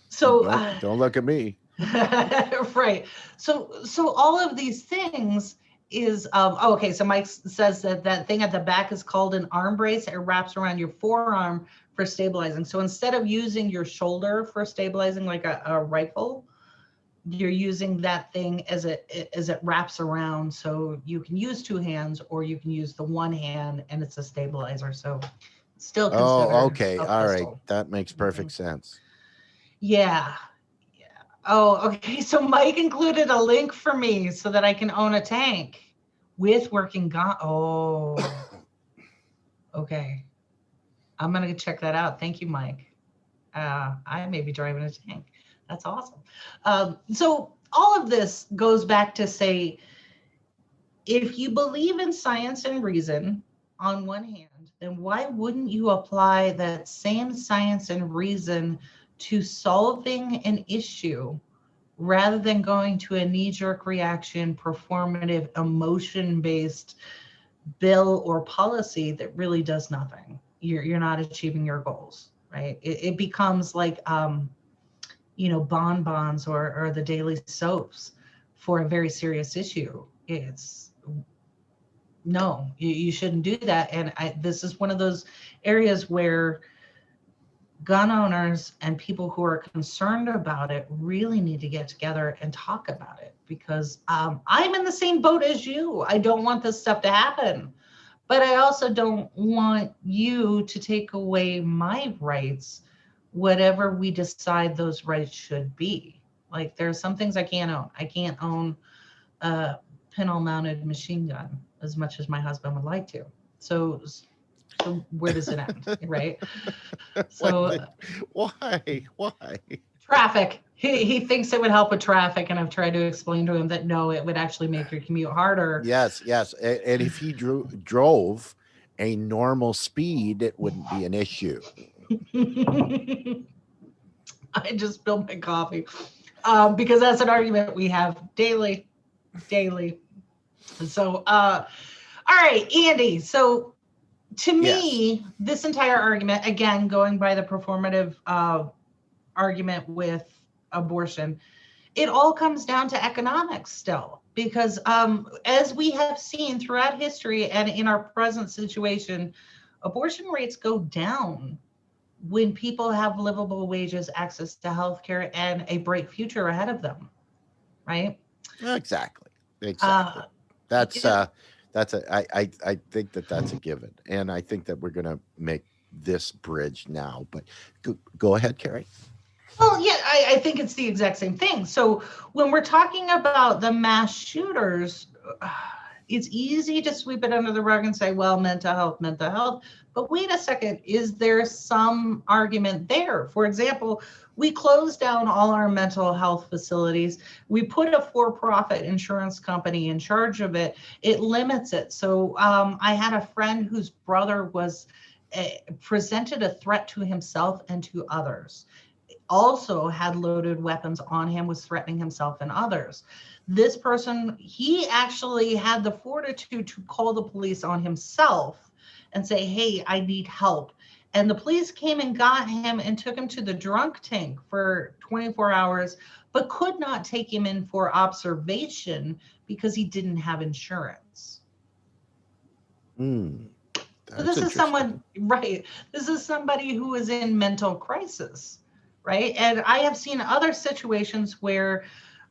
So don't look at me. Right. So all of these things, is, okay, so Mike says that that thing at the back is called an arm brace. It wraps around your forearm for stabilizing. So instead of using your shoulder for stabilizing like a rifle, you're using that thing as it wraps around, so you can use two hands or you can use the one hand and it's a stabilizer. So still considered okay. a All right. pistol. That makes perfect sense. Yeah. Oh, okay. So Mike included a link for me so that I can own a tank with working gun. Oh, okay. I'm going to check that out. Thank you, Mike. I may be driving a tank. That's awesome. So all of this goes back to say, if you believe in science and reason on one hand, then why wouldn't you apply that same science and reason to solving an issue rather than going to a knee-jerk reaction, performative, emotion-based bill or policy that really does nothing? You're not achieving your goals, right? It becomes like, bonbons or the daily soaps for a very serious issue. It's no, you shouldn't do that. And this is one of those areas where gun owners and people who are concerned about it really need to get together and talk about it, because I'm in the same boat as you. I don't want this stuff to happen, but I also don't want you to take away my rights, whatever we decide those rights should be. Like, there are some things I can't own. I can't own a pinhole mounted machine gun as much as my husband would like to. So where does it end, right? So Why? traffic. He thinks it would help with traffic, and I've tried to explain to him that no, it would actually make your commute harder. Yes. And if he drove a normal speed, it wouldn't be an issue. I just spilled my coffee because that's an argument we have daily. So, all right, Andy. So to me, this entire argument, again, going by the performative argument with abortion, it all comes down to economics still, because as we have seen throughout history and in our present situation, abortion rates go down when people have livable wages, access to healthcare, and a bright future ahead of them, right? Exactly. I think that's a given, and I think that we're going to make this bridge now. But go ahead, Kerri. Well, yeah, I think it's the exact same thing. So when we're talking about the mass shooters, it's easy to sweep it under the rug and say, well, mental health. But wait a second, is there some argument there? For example, we closed down all our mental health facilities. We put a for-profit insurance company in charge of it. It limits it. So I had a friend whose brother was presented a threat to himself and to others. Also had loaded weapons on him, was threatening himself and others. This person, he actually had the fortitude to call the police on himself and say, hey, I need help. And the police came and got him and took him to the drunk tank for 24 hours, but could not take him in for observation because he didn't have insurance. So this is someone, right? This is somebody who is in mental crisis, right? And I have seen other situations where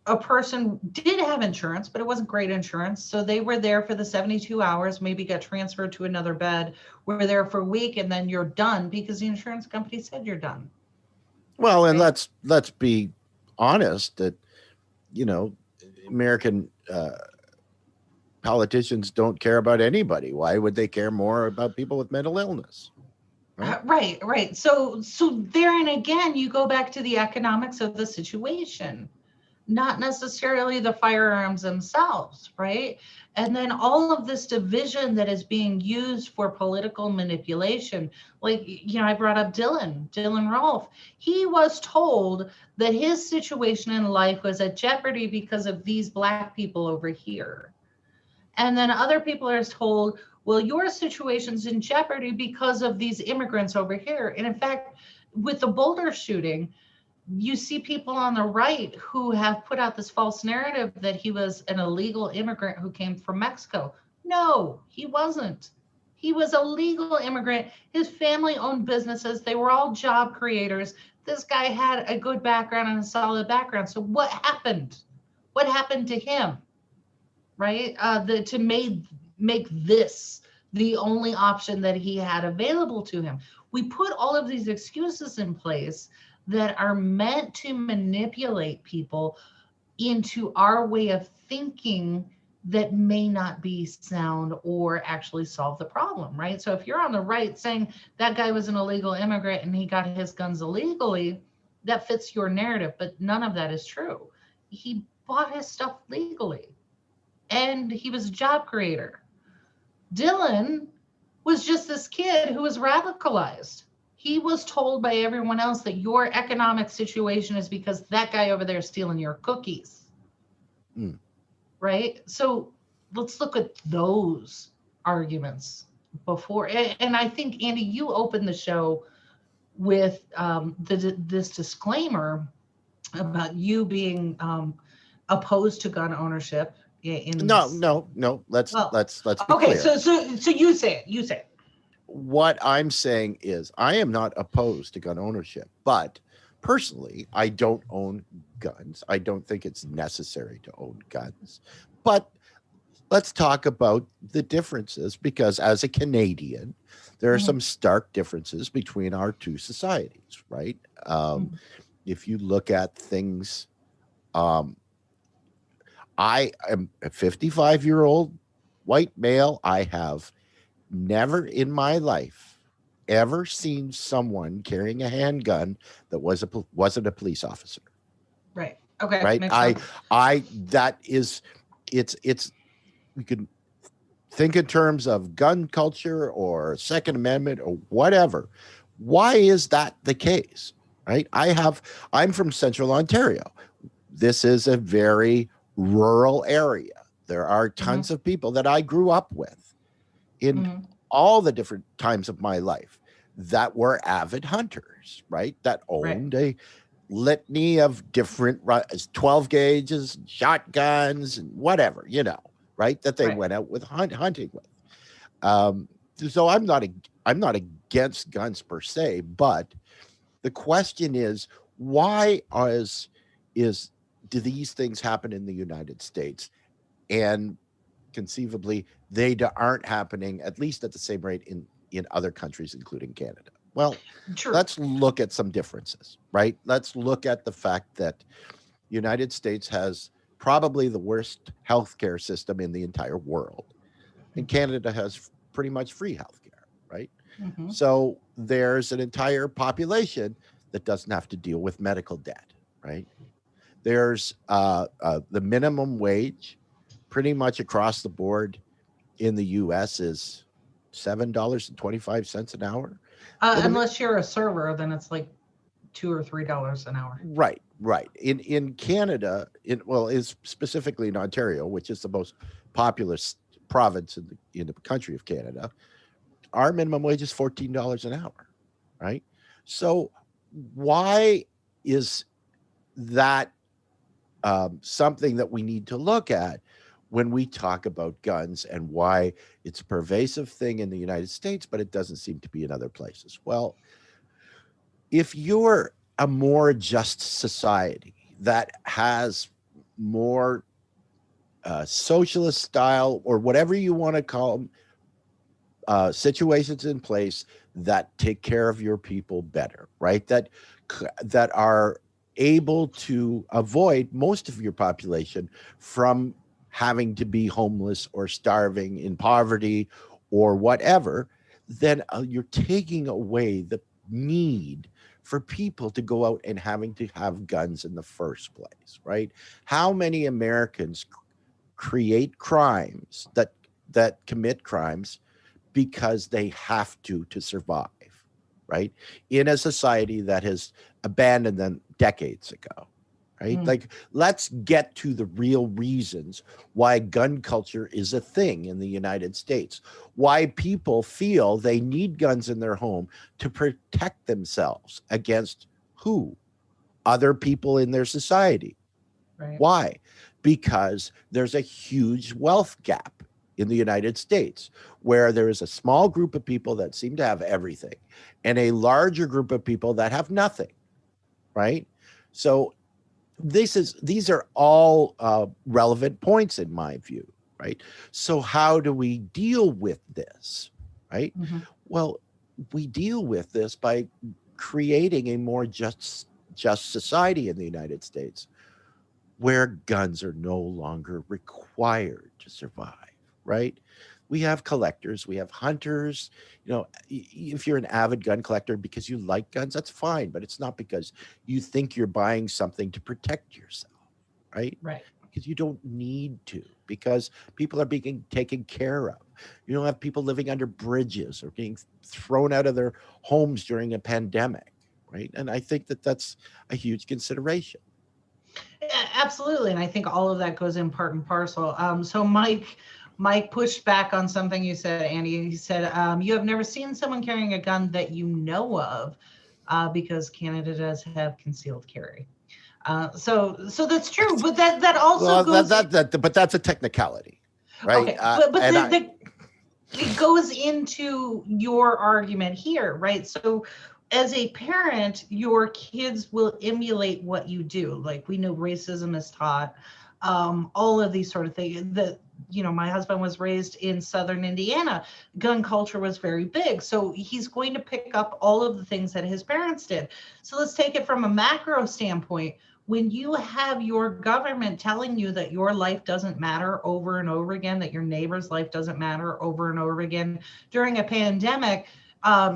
a person did have insurance, but it wasn't great insurance. So they were there for the 72 hours, maybe got transferred to another bed, were there for a week, and then you're done because the insurance company said you're done. Well, and let's be honest that, American politicians don't care about anybody. Why would they care more about people with mental illness? Right. So therein again, you go back to the economics of the situation, not necessarily the firearms themselves, right? And then all of this division that is being used for political manipulation. Like, I brought up Dylan Rolfe. He was told that his situation in life was at jeopardy because of these Black people over here. And then other people are told, well, your situation's in jeopardy because of these immigrants over here. And in fact, with the Boulder shooting, you see people on the right who have put out this false narrative that he was an illegal immigrant who came from Mexico. No, he wasn't. He was a legal immigrant. His family owned businesses. They were all job creators. This guy had a good background and a solid background. So what happened? What happened to him? Right? To make this the only option that he had available to him. We put all of these excuses in place that are meant to manipulate people into our way of thinking that may not be sound or actually solve the problem, right? So if you're on the right saying that guy was an illegal immigrant and he got his guns illegally, that fits your narrative, but none of that is true. He bought his stuff legally and he was a job creator. Dylan was just this kid who was radicalized. He was told by everyone else that your economic situation is because that guy over there is stealing your cookies. Right? So let's look at those arguments before. And I think, Andy, you opened the show with this disclaimer about you being opposed to gun ownership. No. Let's be okay, clear. So you say it. You say it. What I'm saying is I am not opposed to gun ownership, but personally, I don't own guns. I don't think it's necessary to own guns. But let's talk about the differences, because as a Canadian, there are some stark differences between our two societies, right? If you look at things, I am a 55-year-old white male. I have never in my life ever seen someone carrying a handgun that wasn't a police officer. Right. Okay. Right. We could think in terms of gun culture or Second Amendment or whatever. Why is that the case? Right. I'm from Central Ontario. This is a very rural area. There are tons of people that I grew up with in all the different times of my life that were avid hunters, right? That owned a litany of different 12 gauges, shotguns, and whatever, right? That they went out with hunting with. So I'm not against guns per se, but the question is, why do these things happen in the United States? And conceivably, they aren't happening, at least at the same rate, in other countries, including Canada. Well, let's look at some differences, right? Let's look at the fact that the United States has probably the worst healthcare system in the entire world. And Canada has pretty much free healthcare, right? So there's an entire population that doesn't have to deal with medical debt, right? There's the minimum wage pretty much across the board in the U.S. is $7.25 an hour. Unless you're a server, then it's like $2 or $3 an hour. Right. In Canada, is specifically in Ontario, which is the most populous province in the country of Canada, our minimum wage is $14 an hour, right? So why is that something that we need to look at when we talk about guns, and why it's a pervasive thing in the United States, but it doesn't seem to be in other places? Well, if you're a more just society that has more socialist style, or whatever you want to call them, situations in place that take care of your people better, right? That are able to avoid most of your population from having to be homeless or starving in poverty or whatever, then you're taking away the need for people to go out and having to have guns in the first place, right? How many Americans create crimes, that commit crimes because they have to survive, right? In a society that has abandoned them decades ago, right? Like, let's get to the real reasons why gun culture is a thing in the United States, why people feel they need guns in their home to protect themselves against who? other people in their society. Right. Why? Because there's a huge wealth gap in the United States, where there is a small group of people that seem to have everything and a larger group of people that have nothing, right? So these are all relevant points in my view, right? So how do we deal with this, right? Mm-hmm. Well, we deal with this by creating a more just society in the United States, where guns are no longer required to survive, right? We have collectors, we have hunters. You know, if you're an avid gun collector because you like guns, that's fine, but it's not because you think you're buying something to protect yourself, right? Right. Because you don't need to, because people are being taken care of. You don't have people living under bridges or being thrown out of their homes during a pandemic, right? And I think that that's a huge consideration. Absolutely, and I think all of that goes in part and parcel. So Mike pushed back on something you said, Andy. He said, you have never seen someone carrying a gun that you know of, because Canada does have concealed carry. So that's true, but that also goes. But that's a technicality, right? Okay, it goes into your argument here, right? So as a parent, your kids will emulate what you do. Like, we know racism is taught, all of these sort of things. My husband was raised in Southern Indiana. Gun culture was very big. So he's going to pick up all of the things that his parents did. So let's take it from a macro standpoint. When you have your government telling you that your life doesn't matter over and over again, that your neighbor's life doesn't matter over and over again during a pandemic,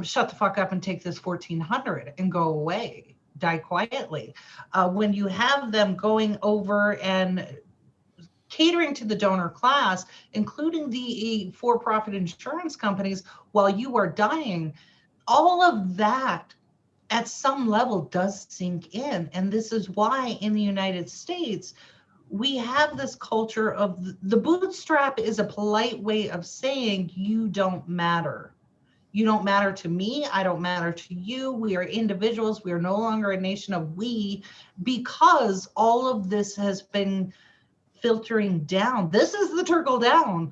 shut the fuck up and take this 1,400 and go away, die quietly. When you have them going over and catering to the donor class, including the for-profit insurance companies, while you are dying, all of that at some level does sink in. And this is why in the United States, we have this culture of the bootstrap is a polite way of saying you don't matter. You don't matter to me. I don't matter to you. We are individuals. We are no longer a nation of we, because all of this has been filtering down. This is the trickle down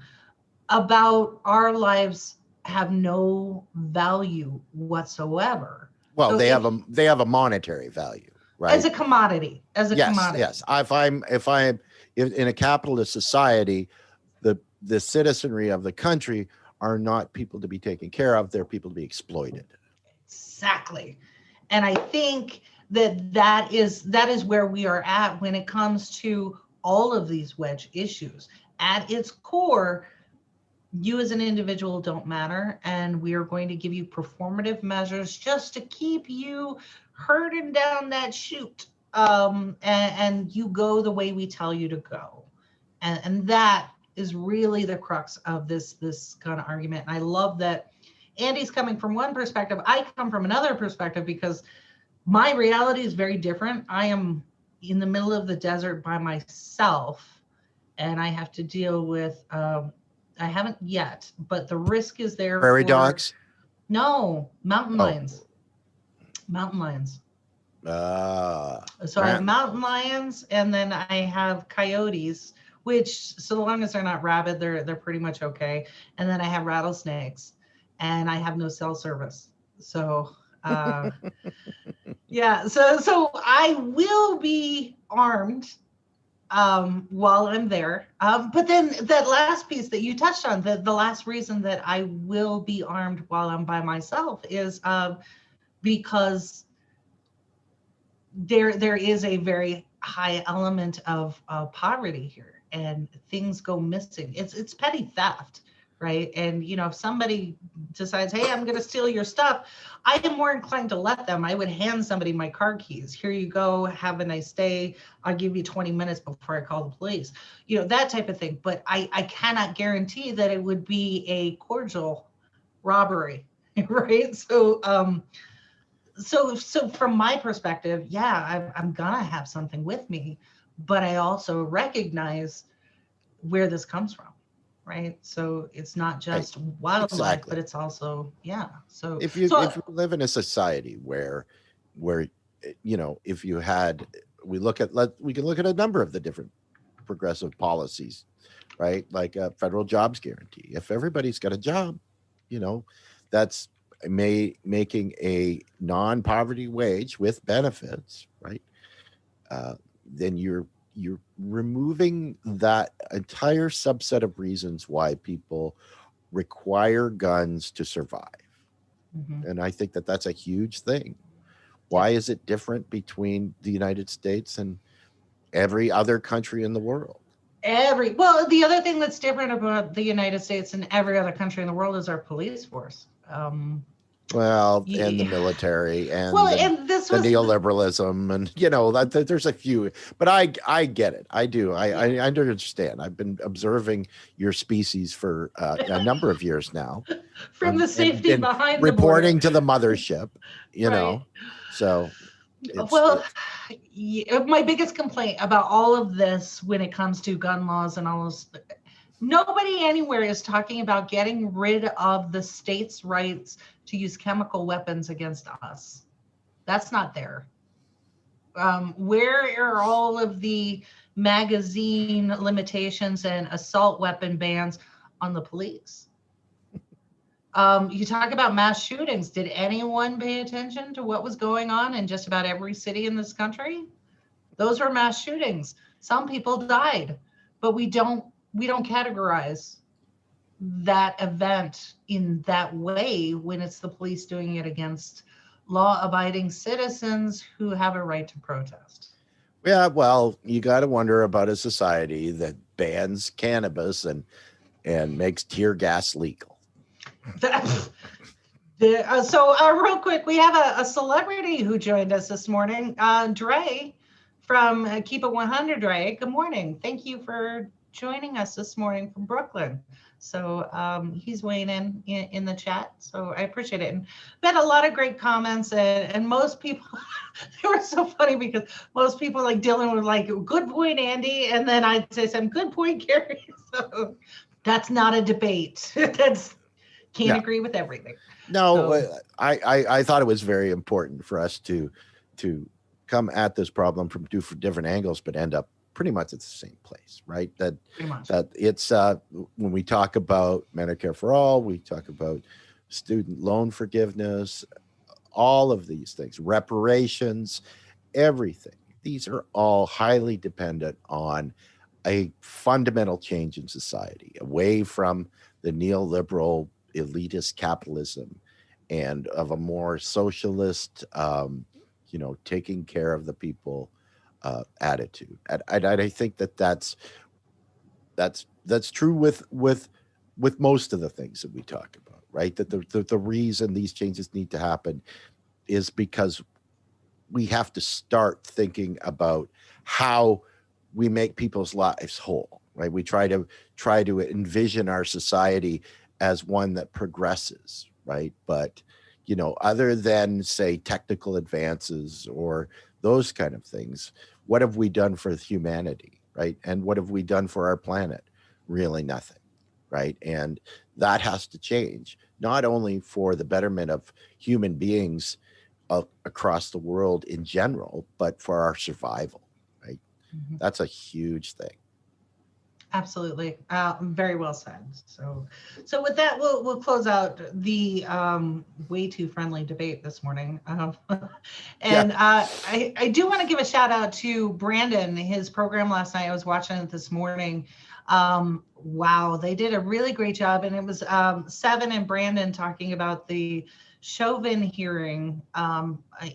about our lives have no value whatsoever. Well, So they have a monetary value, right? As a commodity, commodity. Yes. If I'm in a capitalist society, the citizenry of the country are not people to be taken care of. They're people to be exploited. Exactly. And I think that is where we are at when it comes to all of these wedge issues. At its core, you as an individual don't matter, and we are going to give you performative measures just to keep you herding down that chute, and you go the way we tell you to go. And that is really the crux of this kind of argument. And I love that Andy's coming from one perspective. I come from another perspective because my reality is very different. I am in the middle of the desert by myself, and I have to deal with, I haven't yet, but the risk is there. Prairie dogs? No, mountain lions. Mountain lions. So I have mountain lions, and then I have coyotes, which, so long as they're not rabid, they're pretty much okay. And then I have rattlesnakes, and I have no cell service. So yeah, so I will be armed while I'm there. But then that last piece that you touched on, the last reason that I will be armed while I'm by myself is because there is a very high element of poverty here, and things go missing. It's petty theft, right? And if somebody decides, hey, I'm going to steal your stuff, I am more inclined to let them. I would hand somebody my car keys. Here you go. Have a nice day. I'll give you 20 minutes before I call the police. That type of thing. But I cannot guarantee that it would be a cordial robbery, right? So from my perspective, yeah, I'm gonna have something with me, but I also recognize where this comes from, right? So it's not just wildlife, but it's also, yeah. So if you live in a society where if you had, we can look at a number of the different progressive policies, right? Like a federal jobs guarantee. If everybody's got a job, that's making a non-poverty wage with benefits, right? Then you're removing that entire subset of reasons why people require guns to survive. Mm-hmm. And I think that that's a huge thing. Why is it different between the United States and every other country in the world? Well, the other thing that's different about the United States and every other country in the world is our police force. And the military and and this the was neoliberalism, and that there's a few, but I get it. I do. I understand. I've been observing your species for a number of years now, from the safety and behind reporting the to the mothership. Right. So. My biggest complaint about all of this when it comes to gun laws and all this, nobody anywhere is talking about getting rid of the state's rights to use chemical weapons against us. That's not there. Where are all of the magazine limitations and assault weapon bans on the police? You talk about mass shootings. Did anyone pay attention to what was going on in just about every city in this country? Those were mass shootings. Some people died, but we don't categorize that event in that way when it's the police doing it against law-abiding citizens who have a right to protest. Yeah, well, you got to wonder about a society that bans cannabis and makes tear gas legal. So real quick, we have a celebrity who joined us this morning, Dre from Keep It 100. Dre, good morning. Thank you for joining us this morning from Brooklyn. So he's weighing in the chat, so I appreciate it. And we had a lot of great comments, and most people, they were so funny because most people like Dylan were like, good point, Andy, and then I'd say some good point, Kerri. So that's not a debate. Can't agree with everything. No, so, I thought it was very important for us to come at this problem from two different angles, but end up pretty much at the same place, right? That it's when we talk about Medicare for all, we talk about student loan forgiveness, all of these things, reparations, everything. These are all highly dependent on a fundamental change in society, away from the neoliberal elitist capitalism and of a more socialist, taking care of the people attitude. And I think that's true with most of the things that we talk about, right? That the reason these changes need to happen is because we have to start thinking about how we make people's lives whole, right? We try to envision our society as one that progresses, right? But, other than, say, technical advances or those kind of things, what have we done for humanity, right? And what have we done for our planet? Really nothing, right? And that has to change, not only for the betterment of human beings across the world in general, but for our survival, right? Mm-hmm. That's a huge thing. Absolutely. Very well said. So with that, we'll close out the way too friendly debate this morning. I do want to give a shout out to Brandon, his program last night. I was watching it this morning. Wow, they did a really great job. And it was Seven and Brandon talking about the Chauvin hearing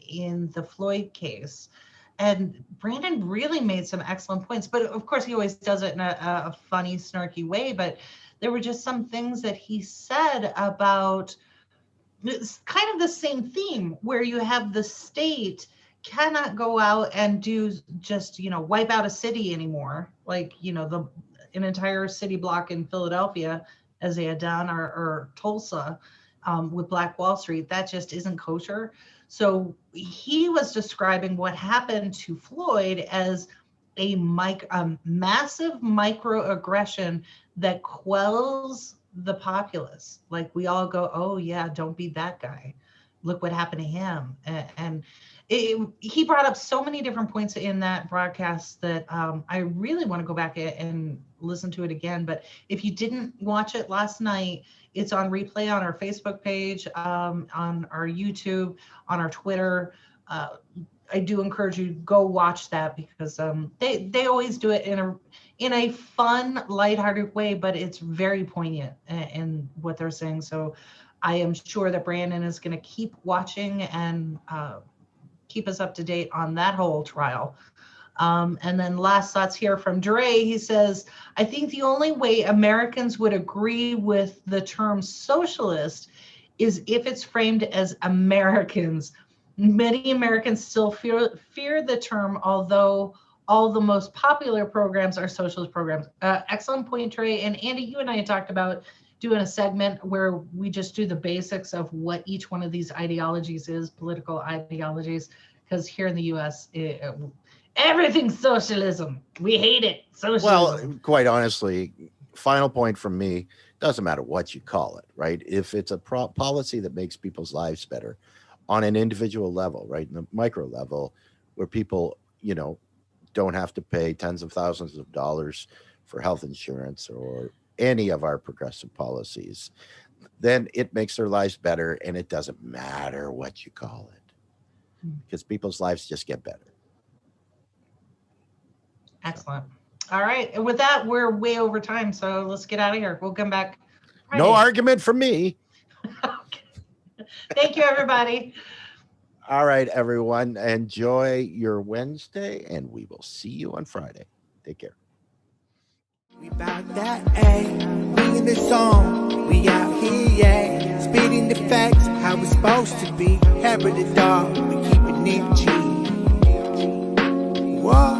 in the Floyd case. And Brandon really made some excellent points, but of course he always does it in a funny, snarky way. But there were just some things that he said about it's kind of the same theme where you have the state cannot go out and do just, wipe out a city anymore. Like, an entire city block in Philadelphia, as they had done, or Tulsa with Black Wall Street, that just isn't kosher. So he was describing what happened to Floyd as a massive microaggression that quells the populace. Like we all go, oh yeah, don't be that guy. look what happened to him. And he brought up so many different points in that broadcast that I really want to go back and listen to it again. But if you didn't watch it last night, it's on replay on our Facebook page, on our YouTube, on our Twitter. I do encourage you to go watch that, because they always do it in a fun, lighthearted way, but it's very poignant in what they're saying. So I am sure that Brandon is going to keep watching and keep us up to date on that whole trial. And then last thoughts here from Dre. He says, I think the only way Americans would agree with the term socialist is if it's framed as Americans. Many Americans still fear the term, although all the most popular programs are socialist programs. Excellent point, Trey. And Andy, you and I had talked about doing a segment where we just do the basics of what each one of these ideologies is, political ideologies, because here in the U.S., everything's socialism. We hate it. Socialism. Well, quite honestly, final point from me, doesn't matter what you call it, right? If it's a policy that makes people's lives better on an individual level, right, in the micro level, where people, don't have to pay tens of thousands of dollars for health insurance or any of our progressive policies, then it makes their lives better, and it doesn't matter what you call it, because people's lives just get better. Excellent. All right. And with that, we're way over time, so let's get out of here. We'll come back Friday. No argument from me. Okay. Thank you, everybody. All right, everyone. Enjoy your Wednesday, and we will see you on Friday. Take care. We bout that, ayy. We in the zone. We out here, yeah. Spitting the facts, how it's supposed to be. Hair of the dog, we keep it G. Whoa.